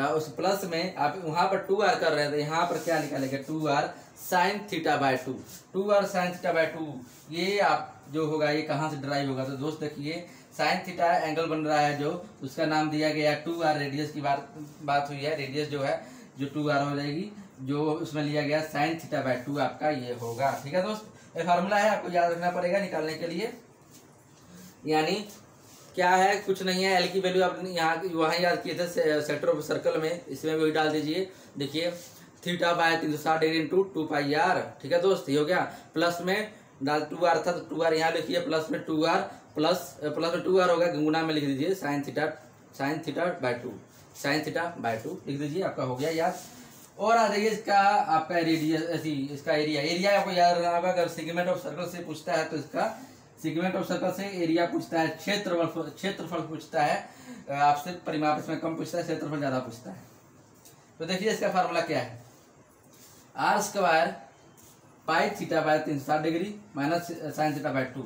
A: उस प्लस में आप वहां पर 2r कर रहे थे, यहाँ पर क्या निकालेंगे? 2r sin θ/2, 2r sin θ/2। ये आप जो होगा, ये कहाँ से ड्राइव होगा? तो दोस्त देखिए sin θ एंगल बन रहा है जो, उसका नाम दिया गया 2r, रेडियस की बात हुई है, रेडियस जो है जो 2r हो जाएगी, जो उसमें लिया गया sin θ/2 आपका ये होगा, ठीक है दोस्त। ये फार्मूला है, आपको याद रखना पड़ेगा निकालने के लिए। यानी क्या है? कुछ नहीं है, एल की वैल्यू आपने यहाँ वहाँ याद किए थे सेक्टर ऑफ सर्कल में, इसमें वही डाल दीजिए। देखिए θ/360 डिग्री इंटू 2πr, ठीक है दोस्त, ये हो गया। प्लस में डाल 2r था तो 2r यहाँ लिखिए, प्लस में 2r प्लस में 2r होगा, गुणा में लिख दीजिए sin θ/2 लिख दीजिए, आपका हो गया याद। और आ जाइए इसका आपका रेडियस, इसका एरिया आपको याद रखना होगा। अगर सेगमेंट ऑफ सर्कल से पूछता है तो इसका सेगमेंट ऑफ सर्कल से एरिया पूछता है, क्षेत्रफल पूछता है आपसे, परिमाप इसमें कम पूछता है, क्षेत्रफल ज्यादा पूछता है। तो देखिए इसका फार्मूला क्या है, r² पाई θ/360 डिग्री माइनस sin θ/2।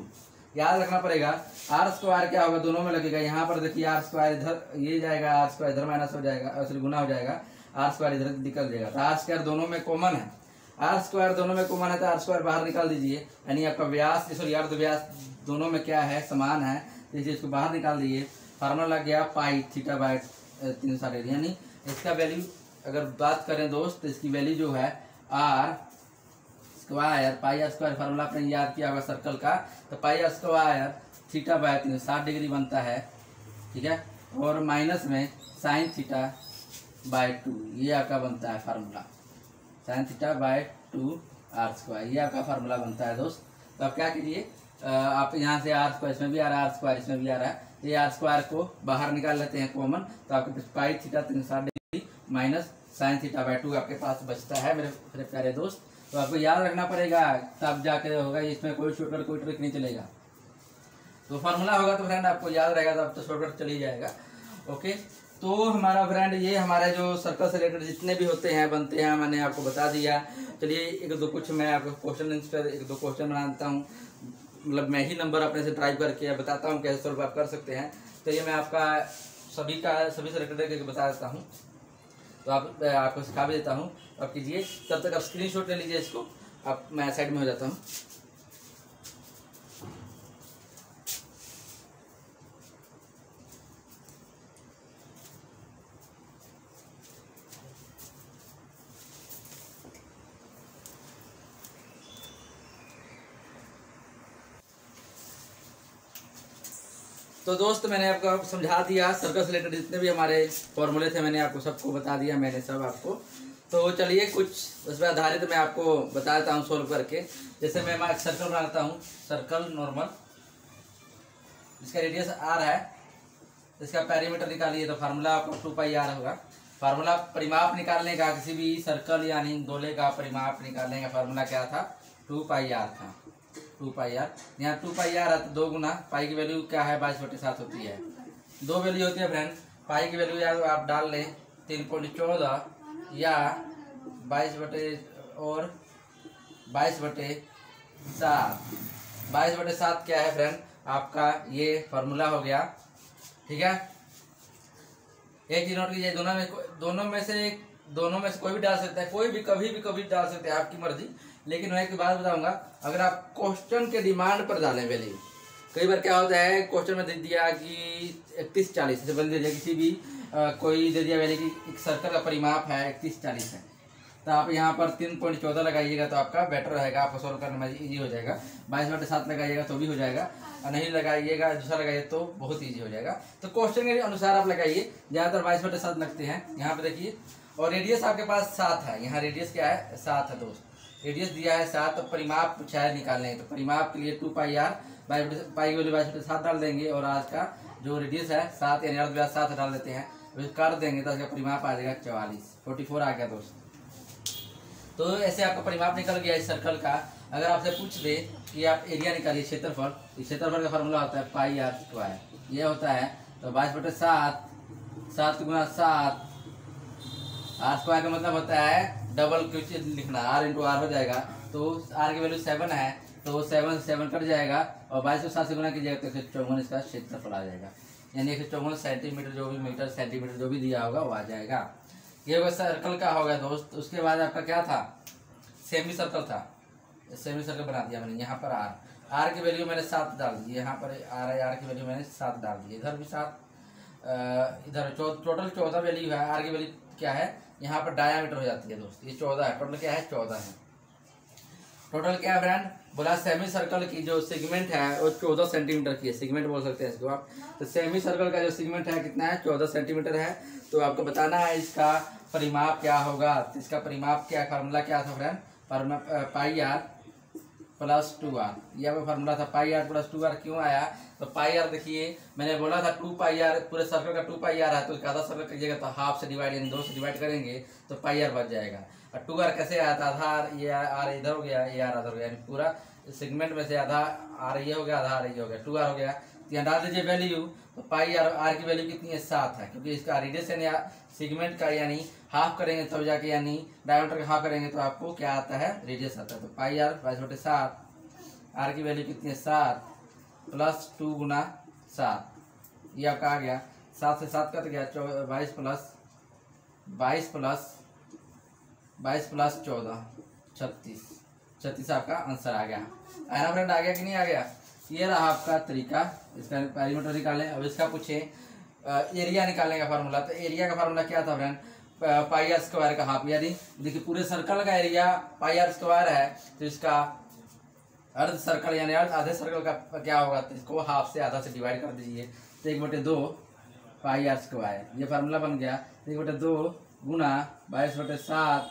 A: याद रखना पड़ेगा, r² क्या होगा? दोनों में लगेगा। यहाँ पर देखिए r² इधर ये जाएगा, r² इधर माइनस हो जाएगा, गुना हो जाएगा, r² इधर निकल जाएगा। तो r² दोनों में कॉमन है, r² दोनों में कॉमन है, तो r² बाहर निकाल दीजिए। यानी आपका व्यास, सॉरी अर्ध व्यास दोनों में क्या है? समान है, इसलिए इसको बाहर निकाल दीजिए। फार्मूला लग गया पाई θ/360 डिग्री। यानी इसका वैल्यू अगर बात करें दोस्त, तो इसकी वैल्यू जो है r² πr² फार्मूला आपने याद किया होगा सर्कल का, तो πr² θ/360 डिग्री बनता है, ठीक है। और माइनस में sin θ/2, ये आपका बनता है फार्मूला, sin θ/2 r², ये आपका फार्मूला बनता है दोस्त। तो आप क्या कीजिए, आप यहाँ से r² इसमें भी आ रहा है, r² इसमें भी आ रहा है, ये आर स्क्वायर को बाहर निकाल लेते हैं कॉमन, तो आपके पास pi theta 360 degree minus sine theta by 2 आपके पास बचता है मेरे प्यारे दोस्त। तो आपको याद रखना पड़ेगा, तब जाके होगा, इसमें कोई शॉर्टकट कोई ट्रिक नहीं चलेगा। तो फार्मूला होगा तो फ्रेंड आपको याद रहेगा, तो अब तो शॉर्टकट चल ही जाएगा। ओके, तो हमारा फ्रेंड ये हमारे जो सर्कल से रिलेटेड जितने भी होते हैं बनते हैं मैंने आपको बता दिया। चलिए एक दो कुछ मैं आपको क्वेश्चन आंसर एक दो क्वेश्चन बनाता हूँ, मतलब मैं ही नंबर अपने से ट्राई करके बताता हूँ कैसे सॉल्व आप कर सकते हैं। तो ये मैं आपका सभी से रिलेटेड बता देता हूँ, तो आपको सिखा भी देता हूँ। अब कीजिए, तब तक आप स्क्रीनशॉट ले लीजिए इसको, अब मैं साइड में हो जाता हूँ। तो दोस्त मैंने आपको समझा दिया, सर्कल से रिलेटेड जितने भी हमारे फॉर्मूले थे मैंने आपको सबको बता दिया मैंने सब आपको। तो चलिए कुछ उस पर आधारित मैं आपको बता देता हूँ सोल्व करके। जैसे मैं एक सर्कल बनाता हूँ, सर्कल नॉर्मल, इसका रेडियस आर है, इसका पेरीमीटर निकालिए। तो फार्मूला आपको 2 पाई आर होगा। फार्मूला परिमाप निकालने का, किसी भी सर्कल यानी गोले का परिमाप निकालने का फार्मूला क्या था, 2 पाई आर था। 2 पाई आर, यहाँ 2 पाई आर है तो 2 गुना पाई की वैल्यू क्या है 22/7 होती है। 2 वैल्यू होती है फ्रेंड, पाई की वैल्यू या तो आप डाल लें 3.14 या 22 और 22/7। 22/7 क्या है फ्रेंड आपका, ये फार्मूला हो गया। ठीक है, एक चीज नोट कीजिए, दोनों में से कोई भी डाल सकता है, कोई भी कभी डाल सकते हैं, आपकी मर्जी। लेकिन मैं एक बात बताऊंगा, अगर आप क्वेश्चन के डिमांड पर डालें वैल्यू, कई बार क्या होता है क्वेश्चन में दे दिया कि 3140 से बल दे दिया, किसी भी कोई दे दिया वैल्यू कि एक सर्कल का परिमाप है 3140 है, तो आप यहाँ पर 3.14 लगाइएगा तो आपका बेटर रहेगा, आपको सॉल्व करने में इजी हो जाएगा। 22/7 लगाइएगा तो भी हो जाएगा, और नहीं लगाइएगा दूसरा लगाइए तो बहुत इजी हो जाएगा। तो क्वेश्चन के अनुसार आप लगाइए, ज़्यादातर 22/7 लगते हैं। यहाँ पे देखिए, और रेडियस आपके पास 7 है, यहाँ रेडियस क्या है 7 है दोस्त, रेडियस दिया है 7। तो परिमाप पूछा है निकालने है, तो परिमाप के लिए 2 पाई आर पाई की वैल्यू 22/7 डाल देंगे, और आज का जो रेडियस है 7 यानी अर्ध व्यास 7 डाल देते हैं, कर देंगे तो इसका परिमाप आ जाएगा 44 आ गया दोस्त। तो ऐसे आपका परिमाप निकल गया इस सर्कल का। अगर आपसे पूछ दे कि आप एरिया निकालिए क्षेत्रफल, क्षेत्रफल का फार्मूला होता है पाई आर स्क्वायर, ये होता है तो 22/7 7 गुना 7, आर स्क्वायर का मतलब होता है डबल क्यों लिखना, आर इंटू आर हो जाएगा। तो आर की वैल्यू 7 है, तो 7 कट जाएगा, और 22/7 से गुना कीजिएगा तो 154 इसका क्षेत्रफल आ जाएगा, यानी 154 सेंटीमीटर, जो भी मीटर सेंटीमीटर जो भी दिया होगा वो आ जाएगा। ये होगा सर्कल का होगा दोस्त। उसके बाद आपका क्या था, सेमी सर्कल था, सेमी सर्कल बना दिया मैंने। यहाँ पर आर की वैल्यू मैंने 7 डाल दी, यहाँ पर आर की वैल्यू मैंने 7 डाल दी, इधर भी 7, इधर टोटल 14 वैल्यू है। आर की वैल्यू क्या है, यहाँ पर डायामीटर हो जाती है दोस्त, ये 14 है, टोटल क्या है 14 है। टोटल क्या है फ्रेंड, बोला सेमी सर्कल की जो सेगमेंट है वो 14 सेंटीमीटर की है, सेगमेंट बोल सकते हैं इसको आप। तो सेमी सर्कल का जो सेगमेंट है कितना है 14 सेंटीमीटर है। तो आपको बताना है इसका परिमाप क्या होगा। तो इसका परिमाप क्या, फार्मूला क्या था friend, pi are plus 2r, यह फार्मूला था। पाई आर प्लस 2r क्यों आया, तो पाई आर देखिए मैंने बोला था 2 पाई आर, पूरे सर्कल का 2 पाई आर है, तो आधा सर्कल करिएगा तो हाफ से डिवाइड यानी 2 से डिवाइड करेंगे तो पाई आर बच जाएगा। और 2r कैसे आया था, आधा आर, ये आर इधर हो गया, ये आर इधर हो गया, यानी पूरा सेगमेंट में से आधा आर ये हो गया, आधा आर ये हो गया, 2r हो गया। तो यहाँ डाल दीजिए वैल्यू, तो पाई आर की वैल्यू कितनी है 7 है, क्योंकि इसका रेडियस यानी सेगमेंट का यानी हाफ करेंगे तब जाके, यानी डायमीटर का हाफ करेंगे तो आपको क्या आता है रेडियस आता है। तो पाई आर 22/7, आर की वैल्यू कितनी है 7 प्लस 2 गुना 7, ये आपका आ गया। 7 से 7 कट गया, 22 प्लस 14 36 आपका आंसर आ गया। आया फ्रेंड, आ गया कि नहीं आ गया। ये रहा आपका तरीका, इसका पेरीमीटर निकालें। अब इसका पूछे एरिया निकालने का फार्मूला। तो एरिया का फार्मूला क्या था फ्रेंड, पाई आर स्क्वायर का हाफ, यानी देखिए पूरे सर्कल का एरिया पाई आर स्क्वायर है, तो इसका अर्ध सर्कल यानी आधे सर्कल का क्या होगा, तो इसको हाफ से आधा से डिवाइड कर दीजिए, तो 1/2 पाई आर स्क्वायर, ये फार्मूला बन गया। 1/2 गुना 22/7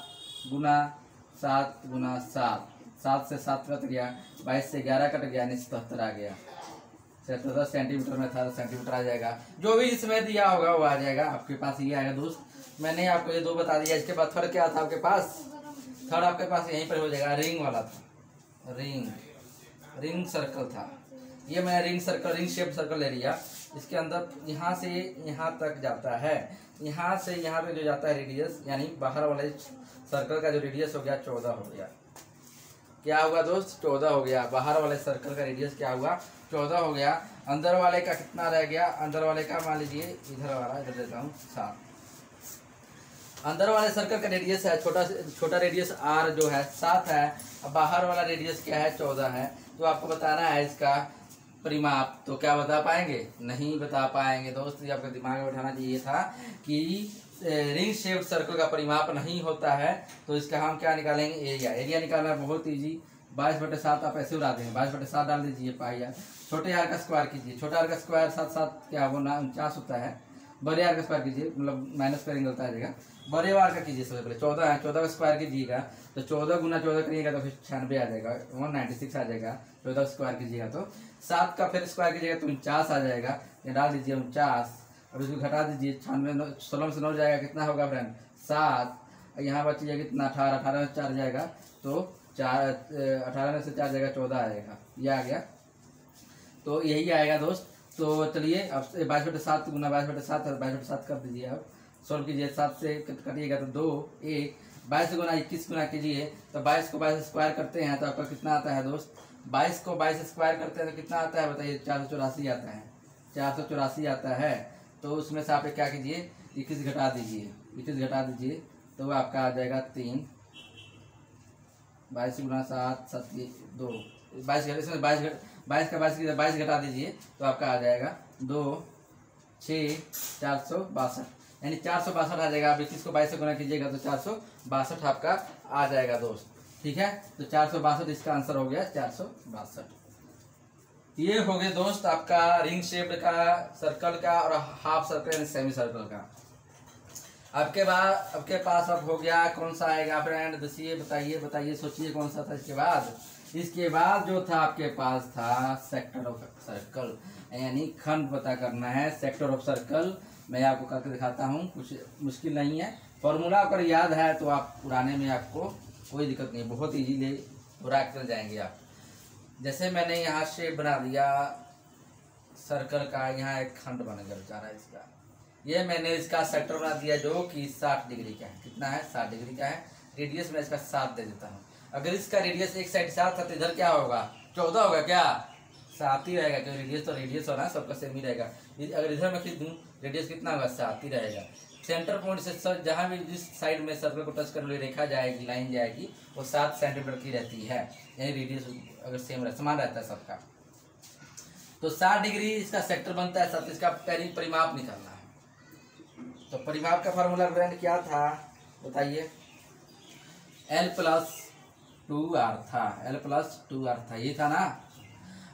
A: गुना 7 गुना 7, 7 से 7 कट गया, 22 से 11 कट गया, यानी 77 आ गया। 14 सेंटीमीटर में 18 सेंटीमीटर आ जाएगा। जो भी इसमें दिया होगा वो आ जाएगा आपके पास, ये आएगा दोस्त। मैंने आपको ये 2 बता दिया। इसके बाद थर्ड क्या था आपके पास? थर्ड आपके पास यहीं पर हो जाएगा, रिंग वाला था। रिंग सर्कल था। ये मैंने ring circle, ring shape circle ले लिया। इसके अंदर यहाँ से यहाँ तक जाता है, यहाँ से यहाँ पे जो जाता है रेडियस, यानी बाहर वाले सर्कल का जो रेडियस हो गया 14 हो गया। क्या हुआ दोस्त? 14 हो गया। बाहर वाले सर्कल का रेडियस क्या हुआ? 14 हो गया। अंदर वाले का कितना रह गया? अंदर वाले का मान लीजिए इधर वाला, इधर देता हूँ 7। अंदर वाले सर्कल का रेडियस है छोटा रेडियस r जो है 7 है। अब बाहर वाला रेडियस क्या है? 14 है। तो आपको बताना है इसका परिमाप। तो क्या बता पाएंगे? नहीं बता पाएंगे दोस्त। ये आपके दिमाग में बैठाना चाहिए था कि रिंग शेप सर्कल का परिमाप नहीं होता है। तो इसका हम क्या निकालेंगे? एरिया निकालना बहुत ईजी। 22/7 आप ऐसे उड़ा देंगे, 22/7 डाल दीजिए पाई आर। छोटे आर का स्क्वायर कीजिए, छोटे आर का स्क्वायर 7 क्या वो 49 होता है। बड़े आर का स्क्वायर कीजिए, मतलब माइनस करेंगे होता है जाएगा। बड़े आर का कीजिए सबसे पहले 14 है, 14 का स्क्वायर कीजिएगा तो 14 × 14 करिएगा तो फिर 96 आ जाएगा, 196 आ जाएगा। 14 स्क्वायर कीजिएगा तो 7 का फिर स्क्वायर कीजिएगा तो 49 आ जाएगा। ये डाल दीजिए 49। अब इसको घटा दीजिए, 96 16 से 9 जाएगा, कितना होगा फ्रेंड? 7। यहाँ बचिए कितना? 18। 18 में 4 जाएगा तो 18 में से 4 जाएगा 14 आएगा। ये आ गया, तो यही आएगा दोस्त। तो चलिए अब 22/7 × 22/7 है, 22/7 कर दीजिए। अब सोल्व कीजिए, 7 से कटिएगा तो 2 1। 22 × 21 गुना कीजिए तो 22 को 22 स्क्वायर करते हैं तो आपका कितना आता है दोस्त? 22 को 22 स्क्वायर करते हैं तो कितना आता है बताइए? 484 आता है। 484 आता है। तो उसमें से आप क्या कीजिए? 21 घटा दीजिए, 21 घटा दीजिए तो आपका आ जाएगा 3। 22 × 7 7 2 22 इसमें 22 का 22 घटा दीजिए तो आपका आ जाएगा 2 6 462, यानी 462 आ जाएगा। आप 21 को 22 से गुना कीजिएगा तो 462 आपका आ जाएगा दोस्त। ठीक है, तो 462 इसका आंसर हो गया 462। ये हो गए दोस्त आपका रिंग शेप्ड का, सर्कल का और हाफ सर्कल यानी सेमी सर्कल का। आपके पास अब हो गया कौन सा आएगा फ्रेंड? दसिए, बताइए, सोचिए कौन सा था। इसके बाद जो था आपके पास था सेक्टर ऑफ सर्कल, यानी खंड पता करना है। सेक्टर ऑफ सर्कल मैं आपको करके दिखाता हूँ, कुछ मुश्किल नहीं है। फॉर्मूला अगर याद है तो आप उड़ाने में आपको कोई दिक्कत नहीं, बहुत इजीली उड़ा कर जाएंगे आप। जैसे मैंने यहाँ शेप बना दिया सर्कल का, यहाँ एक खंड बन गया बेचारा इसका। ये मैंने इसका सेक्टर बना दिया जो कि 60 डिग्री का है। कितना है? 60 डिग्री का है। रेडियस में इसका 7 दे देता हूँ। अगर इसका रेडियस एक साइड 7 था तो इधर क्या होगा? 14 होगा क्या? 7 ही रहेगा, क्योंकि रेडियस तो रेडियस होना सबका सेम ही रहेगा। अगर इधर मैं खींच दूँ रेडियस कितना होगा? 7 ही रहेगा। सेंटर पॉइंट से जहाँ भी जिस साइड में सर्कल को टच करने वाली रेखा जाएगी, लाइन जाएगी, वो 7 सेंटीमीटर की रहती है। यानी रेडियस अगर समान रहता है सबका, तो 60 डिग्री इसका सेक्टर बनता है। सब इसका परिमाप निकालना है। तो परिमाप का फॉर्मूला फ्रेंड क्या था बताइए? L+2R था। L+2R था, ये था ना।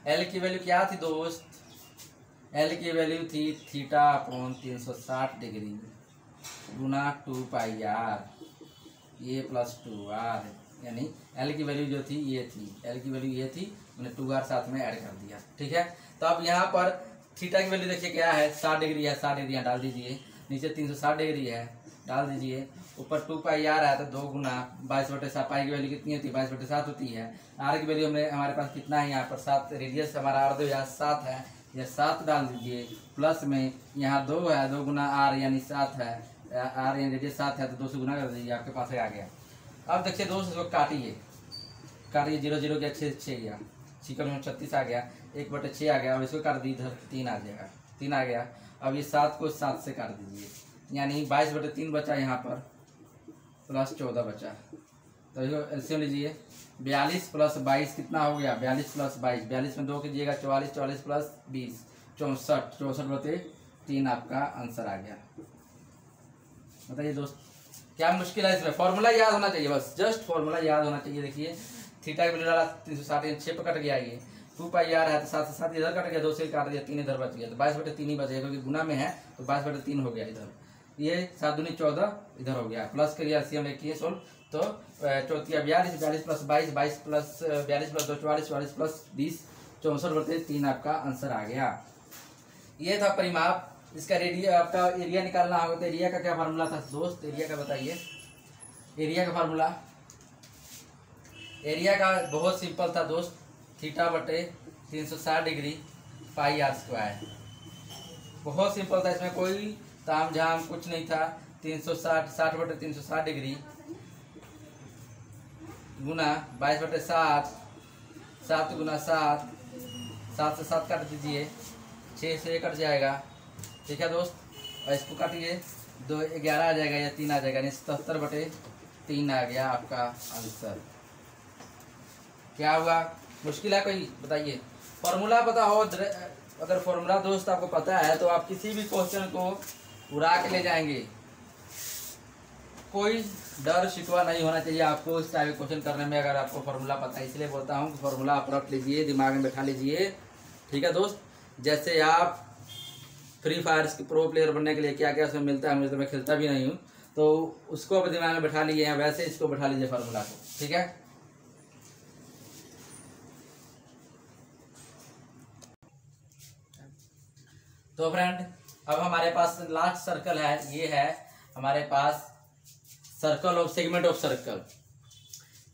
A: L की वैल्यू क्या थी दोस्त? L की वैल्यू थी θ/360 डिग्री गुना 2πr, ये +2R, यानी L की वैल्यू जो थी ये थी। L की वैल्यू ये थी, मैंने 2R साथ में ऐड कर दिया। ठीक है, तो अब यहाँ पर थीटा की वैल्यू देखिए क्या है? 60 डिग्री है। 60 डिग्री डाल दीजिए। नीचे 360 डिग्री है, डाल दीजिए। ऊपर 2πr है तो 2 गुना 22/7। पाई की वैल्यू कितनी होती है? 22/7 होती है। आर की वैल्यू हमारे पास कितना है? यहाँ पर 7। रेडियस हमारा आर 2 यहाँ 7 है, यह 7 डाल दीजिए। प्लस में यहाँ 2 है, 2 गुना आर यानी 7 है। आर यानी रेडियस 7 है तो 2 से गुना कर दीजिए, आपके पास आ गया। अब देखिए दोस्त, इसको काटिए 0 0 के 6 गया, छिकल में 36 आ गया, 1/6 आ गया। अब इसको काट दी, इधर 3 आ जाएगा, 3 आ गया। अब ये 7 को 7 से काट दीजिए, यानी 22/3 बचा यहाँ पर, प्लस 14 बचा। तो इसको एलसीएम लीजिए। 42 + 22 कितना हो गया? 42 + 22, 42 में 2 कीजिएगा 44, 44 + 20 64, 64/3 आपका आंसर आ गया। बताइए दोस्त, क्या मुश्किल है इसमें? फॉर्मूला याद होना चाहिए, बस जस्ट फॉर्मूला याद होना चाहिए। देखिए थीटा की वैल्यू डाला 360, 6 पर कट गया। ये 2πr है तो 7 से 7 इधर कट गया, 2 से काट दिया, 3 इधर बच गया, तो 22/3 ही बचेगा, क्योंकि गुना में है तो 22/3 हो गया इधर। ये 7 दूनी 14 इधर हो गया। प्लस करिए, एलसीएम लेके सोल्व, तो 44 + 22 22 + 42 + 2 44, 44 + 20 64/3 आपका आंसर आ गया। ये था परिमाप। इसका रेडिया आपका एरिया निकालना होगा तो एरिया का क्या फार्मूला था दोस्त? एरिया का बताइए। एरिया का फार्मूला, एरिया का बहुत सिंपल था दोस्त, θ/360 पाई r स्क्वायर। बहुत सिंपल था, इसमें कोई ताम झाम कुछ नहीं था। 60/360 गुना 22/7, 7 गुना 7, 7 से 7 काट दीजिए, 6 से 1 कट जाएगा। ठीक है दोस्त, और इसको काटिए 2 11 आ जाएगा या 3 आ जाएगा, यानी 77/3 आ गया आपका आंसर। क्या हुआ? मुश्किल है कोई? बताइए। फॉर्मूला पता हो, अगर फॉर्मूला दोस्त आपको पता है तो आप किसी भी क्वेश्चन को उड़ा के ले जाएंगे। कोई डर शिकवा नहीं होना चाहिए आपको इस टाइप क्वेश्चन करने में, अगर आपको फॉर्मूला पता है। इसलिए बोलता हूँ कि फॉर्मूला आप रख लीजिए, दिमाग में बैठा लीजिए। ठीक है दोस्त, जैसे आप फ्री फायर के प्रो प्लेयर बनने के लिए क्या क्या उसमें मिलता है, मुझे तो मैं खेलता भी नहीं हूँ, तो उसको आप दिमाग में बैठा लिए हैं, वैसे इसको बैठा लीजिए फार्मूला को। ठीक है, तो फ्रेंड अब हमारे पास लास्ट सर्कल है, ये है हमारे पास circle of segment of circle.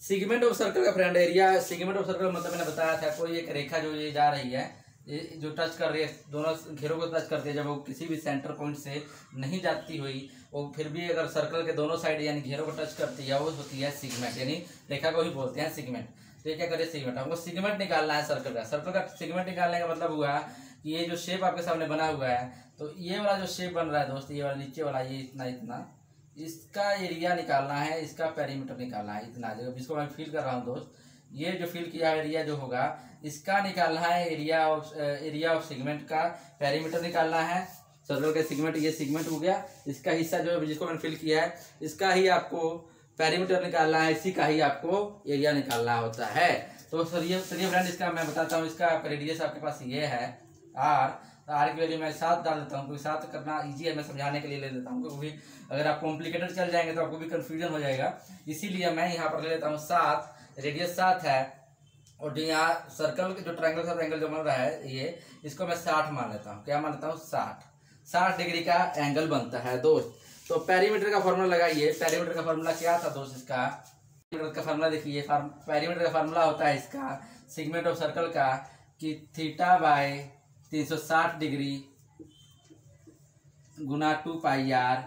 A: Segment of circle का friend area, segment of circle मतलब मैंने बताया था, कोई एक रेखा जो ये जा रही है, ये जो टच कर रही है, दोनों घेरों को टच करती है, जब वो किसी भी सेंटर पॉइंट से नहीं जाती हुई, वो फिर भी अगर सर्कल के दोनों साइड यानी घेरों को टच करती है, वो होती है सेगमेंट, यानी रेखा को ही बोलते हैं सेगमेंट। तो ये क्या करें? सेगमेंट। हमको सेगमेंट निकालना है सर्कल का। सर्कल का सेगमेंट निकालने का मतलब हुआ कि ये जो शेप आपके सामने बना हुआ है, तो ये वाला जो शेप बन रहा है दोस्त, ये वाला नीचे वाला, ये इतना इतना, इसका एरिया निकालना है, इसका पेरीमीटर निकालना है, इतना जो जिसको मैं फील कर रहा हूँ दोस्त, ये जो फील किया एरिया जो होगा, इसका निकालना है एरिया ऑफ सेगमेंट का पेरीमीटर निकालना है। सर्कल के सेगमेंट, ये सेगमेंट हो गया, इसका हिस्सा जो जिसको मैंने फिल किया है, इसका ही आपको पेरीमीटर निकालना है, इसी का ही आपको एरिया निकालना होता है। तो चलिए फ्रेंड, इसका मैं बताता हूँ। इसका रेडियस आपके पास ये है r, आर की वैल्यू मैं 7 डाल देता हूँ, क्योंकि 7 करना इजी है, मैं समझाने के लिए ले लेता हूँ, क्योंकि अगर आप कॉम्प्लिकेटेड चल जाएंगे तो आपको भी कंफ्यूजन हो जाएगा। इसीलिए मैं यहाँ पर ले लेता हूँ 7, रेडियस 7 है, और जो यहाँ सर्कल जो ट्रायंगल का एंगल जो बन रहा है, ये इसको मैं 60 मान लेता हूँ। क्या मान लेता हूँ? 60 डिग्री का एंगल बनता है दोस्त। तो पेरीमीटर का फॉर्मूला लगाइए। पेरीमीटर का फॉर्मूला क्या था दोस्त? इसका पेरीमीटर का फॉर्मूला देखिए, पेरीमीटर का फॉर्मूला होता है इसका सेगमेंट ऑफ सर्कल का कि θ/360 डिग्री गुना 2πr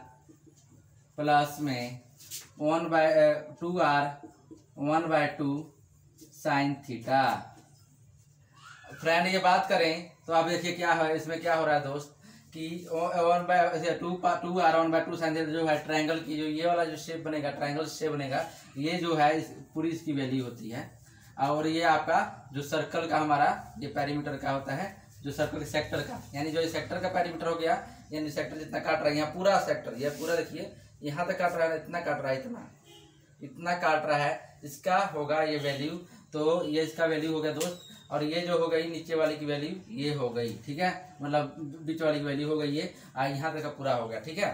A: प्लस में 1/2r 1/2 साइन थीटा। फ्रेंड ये बात करें तो आप देखिए क्या है, इसमें क्या हो रहा है दोस्त कि 1/2r 1/2 साइन थीटा जो है ट्रायंगल की, जो ये वाला जो शेप बनेगा, ट्रायंगल शेप बनेगा, ये जो है पूरी इसकी वैल्यू होती है। और ये आपका जो सर्कल का हमारा ये पेरीमीटर का होता है, जो सर्कल के सेक्टर का, यानी जो सेक्टर का पेरीमीटर हो गया, यानी सेक्टर जितना काट रहा है, यहाँ पूरा सेक्टर, ये पूरा देखिए यहाँ तक काट रहा है, इतना काट रहा है, इतना काट रहा है, इसका होगा ये वैल्यू। तो ये इसका वैल्यू हो गया दोस्त, और ये जो हो गई नीचे वाली की वैल्यू ये हो गई। ठीक है, मतलब बीच वाली की वैल्यू हो गई ये, यहाँ तक का पूरा हो गया। ठीक है,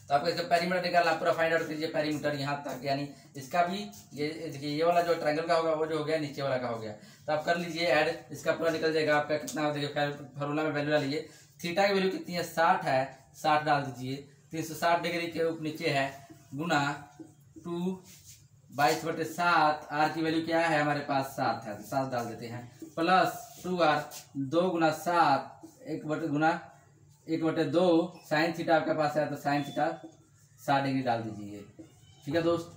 A: तो आपको इसका पेरीमीटर निकालना, पूरा फाइंड आउट कीजिए पेरीमीटर यहाँ तक, यानी इसका भी ये देखिए, ये वाला जो ट्रायंगल का होगा वो जो हो गया, नीचे वाला का हो गया। तो आप कर लीजिए ऐड, इसका पूरा निकल जाएगा आपका कितना हो। देखिए फॉर्मूला में वैल्यू डालिए, थीटा की वैल्यू कितनी है? 60 है, 60 डाल दीजिए, 360 डिग्री के ऊपर नीचे है, गुना 22/7, आर की वैल्यू क्या है हमारे पास? 7 है, तो 7 डाल देते हैं, प्लस 2r 2 गुना 7 1/2 साइन थीटा आपके पास है, तो साइन थीटा 60 डिग्री डाल दीजिए। ठीक है दोस्त,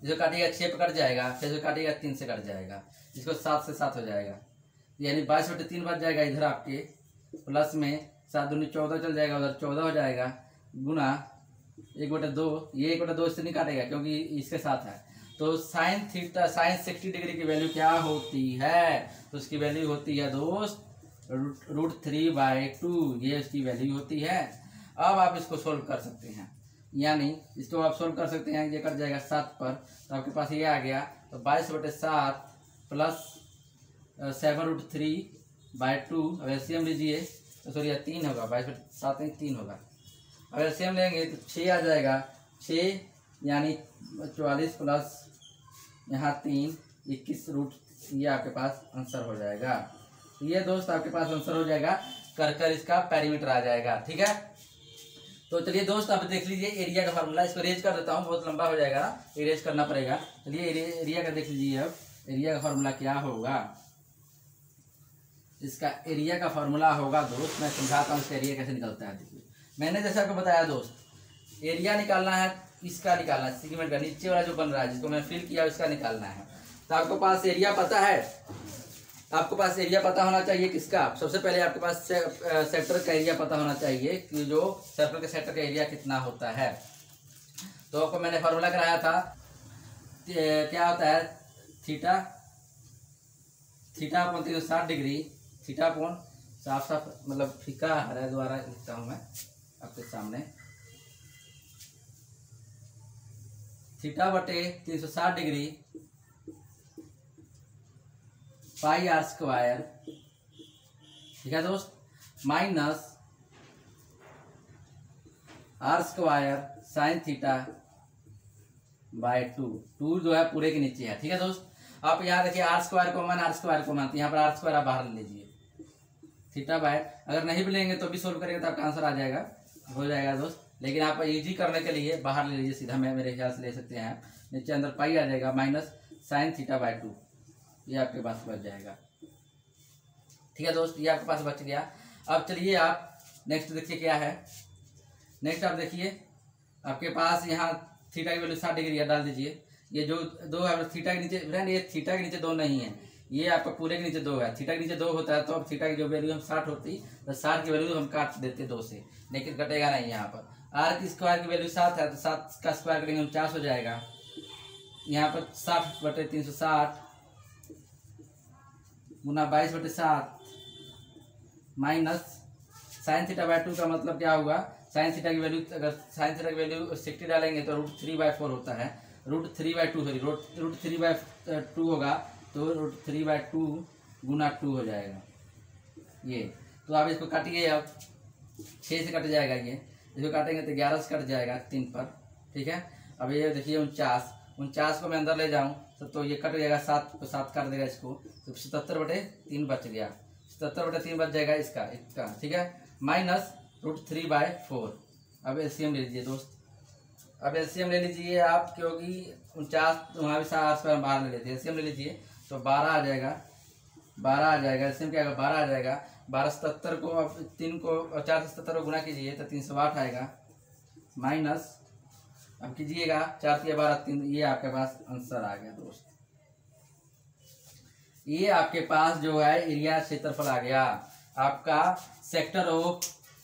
A: जो काटिएगा 6 पे कट जाएगा, फिर जो काटिएगा 3 से कट जाएगा, इसको 7 से 7 हो जाएगा, यानी 22/3 बच जाएगा इधर आपके, प्लस में 7 दूनी 14 चल जाएगा, उधर 14 हो जाएगा, गुना 1/2, ये 1/2 इससे नहीं काटेगा क्योंकि इसके साथ है। तो साइन थीटा, साइन 60 डिग्री की वैल्यू क्या होती है? तो उसकी वैल्यू होती है दोस्त √3/2, ये उसकी वैल्यू होती है। अब आप इसको सोल्व कर सकते हैं, यानी इसको आप सोल्व कर सकते हैं, ये कट जाएगा 7 पर, तो आपके पास ये आ गया, तो 22/7 प्लस 7√3/2, अब एलसीएम लीजिए, तो सॉरी 3 होगा, 22/7 नहीं 3 होगा। अब एलसीएम लेंगे तो 6 आ जाएगा, 6 यानी 44 प्लस यहाँ 3 21 ये आपके पास आंसर हो जाएगा। ये दोस्त आपके पास आंसर हो जाएगा, कर इसका पेरीमीटर आ जाएगा। ठीक है, तो चलिए दोस्त अब देख लीजिए एरिया का फार्मूला। इसको इरेज कर देता हूँ, बहुत लंबा हो जाएगा ना, इरेज करना पड़ेगा। चलिए एरिया का देख लीजिए। अब एरिया का फार्मूला क्या होगा, इसका एरिया का फार्मूला होगा दोस्त, मैं समझाता हूँ इसका एरिया कैसे निकलता है। देखिए मैंने जैसे आपको बताया दोस्त, एरिया निकालना है, इसका निकालना है सेगमेंट का, नीचे वाला जो बन रहा है जिसको मैंने फिल किया उसका निकालना है। तो आपके पास एरिया पता है, आपको पास एरिया पता होना चाहिए किसका, सबसे पहले आपके पास सेक्टर का एरिया पता होना चाहिए कि जो सर्कल के सेक्टर का एरिया कितना होता है। तो आपको मैंने फार्मूला कराया था, क्या होता है, theta upon 360 degree, theta upon साफ मतलब फीका हरा द्वारा लिखता हूँ मैं आपके सामने, थीटा बटे 360 डिग्री पाई आर स्क्वायर, ठीक है दोस्त, minus R square sine theta by 2 जो है पूरे के नीचे है। ठीक है दोस्त, आप यहाँ देखिए आर स्क्वायर को यहाँ पर आर स्क्वायर आप बाहर ले लीजिए, थीटा बाय, अगर नहीं भी लेंगे तो भी सोल्व करेंगे तो आपका आंसर आ जाएगा, हो जाएगा दोस्त। लेकिन आप इजी करने के लिए बाहर ले लीजिए सीधा, मैं मेरे ख्याल से ले सकते हैं, नीचे अंदर पाई आ जाएगा माइनस साइन थीटा बाय 2, ये आपके पास बच जाएगा। ठीक है दोस्त, ये आपके पास बच गया। अब चलिए आप नेक्स्ट देखिए क्या है। नेक्स्ट आप देखिए आपके पास यहाँ थीटा की वैल्यू 60 डिग्री है, डाल दीजिए। ये जो दो है थीटा के नीचे, फ्रेंड ये थीटा के नीचे 2 नहीं है, ये आपका पूरे के नीचे 2 है। थीटा के नीचे 2 होता है तो अब थीटा की जो वैल्यू हम 60 होती तो 60 की वैल्यू हम काट देते 2 से, लेकिन कटेगा नहीं। यहाँ पर आर की स्क्वायर की वैल्यू 7 है तो 7 का स्क्वायर करेंगे हम 400 हो जाएगा। यहाँ पर 60 बटे 360 गुना 22 बटे 7 माइनस साइन थीटा बाय 2 का मतलब क्या होगा, साइन थीटा की वैल्यू, अगर साइन थीटा की वैल्यू 60 डालेंगे तो √3/4 होता है, √3/2 सॉरी √3/2 होगा तो √3/2 गुना 2 हो जाएगा ये। तो आप इसको काटिए, अब 6 से कट जाएगा, ये इसको काटेंगे तो 11 से कट जाएगा 3 पर। ठीक है, अब ये देखिए 49 को मैं अंदर ले जाऊँ तो ये कट जाएगा, 7 को 7 काट देगा इसको, तो 77/3 बच गया, 77/3 बच जाएगा इसका। ठीक है, माइनस √3/4। अब एलसीएम ले लीजिए दोस्त, अब एलसीएम ले लीजिए आप, क्योंकि 49 वहाँ भी 7 पर बाहर ले लेते हैं, एलसीएम ले लीजिए तो 12 आ जाएगा, 12 आ जाएगा। एलसीएम क्या आएगा, 12 आ जाएगा। 12 77 को अब 3 को 4 से 77 को गुना कीजिए तो 308 आएगा, माइनस अब कीजिएगा 4 × 12 3, ये आपके पास आंसर आ गया दोस्त। ये आपके पास जो है एरिया क्षेत्रफल आ गया आपका। सेक्टर ऑफ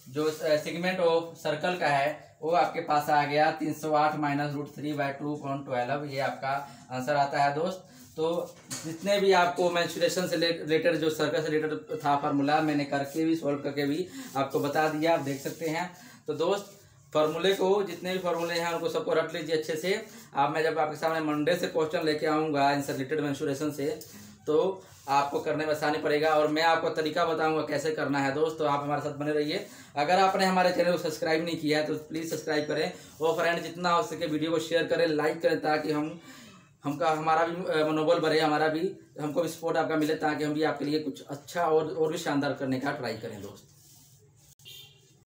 A: जो सेगमेंट ऑफ सर्कल का है वो आपके पास आ गया 308 माइनस √3/2/12, ये आपका आंसर आता है दोस्त। तो जितने भी आपको मेंस्ट्रुएशन से रिलेटेड जो सर्कल से रिलेटेड था फार्मूला, मैंने करके भी सॉल्व करके भी आपको बता दिया, आप देख सकते हैं। तो दोस्त फार्मूले को, जितने भी फार्मूले हैं उनको सबको रट लीजिए अच्छे से। आप मैं जब आपके सामने मंडे से क्वेश्चन लेके आऊँगा इनसे रिलेटेड मेंस्ट्रुएशन से, तो आपको करने में आसानी पड़ेगा और मैं आपको तरीका बताऊंगा कैसे करना है दोस्त। तो आप हमारे साथ बने रहिए। अगर आपने हमारे चैनल को सब्सक्राइब नहीं किया है तो प्लीज़ सब्सक्राइब करें और फ्रेंड जितना हो सके वीडियो को शेयर करें, लाइक करें, ताकि हमारा भी मनोबल बढ़े, हमको भी सपोर्ट आपका मिले, ताकि हम भी आपके लिए कुछ अच्छा और भी शानदार करने का ट्राई करें दोस्त।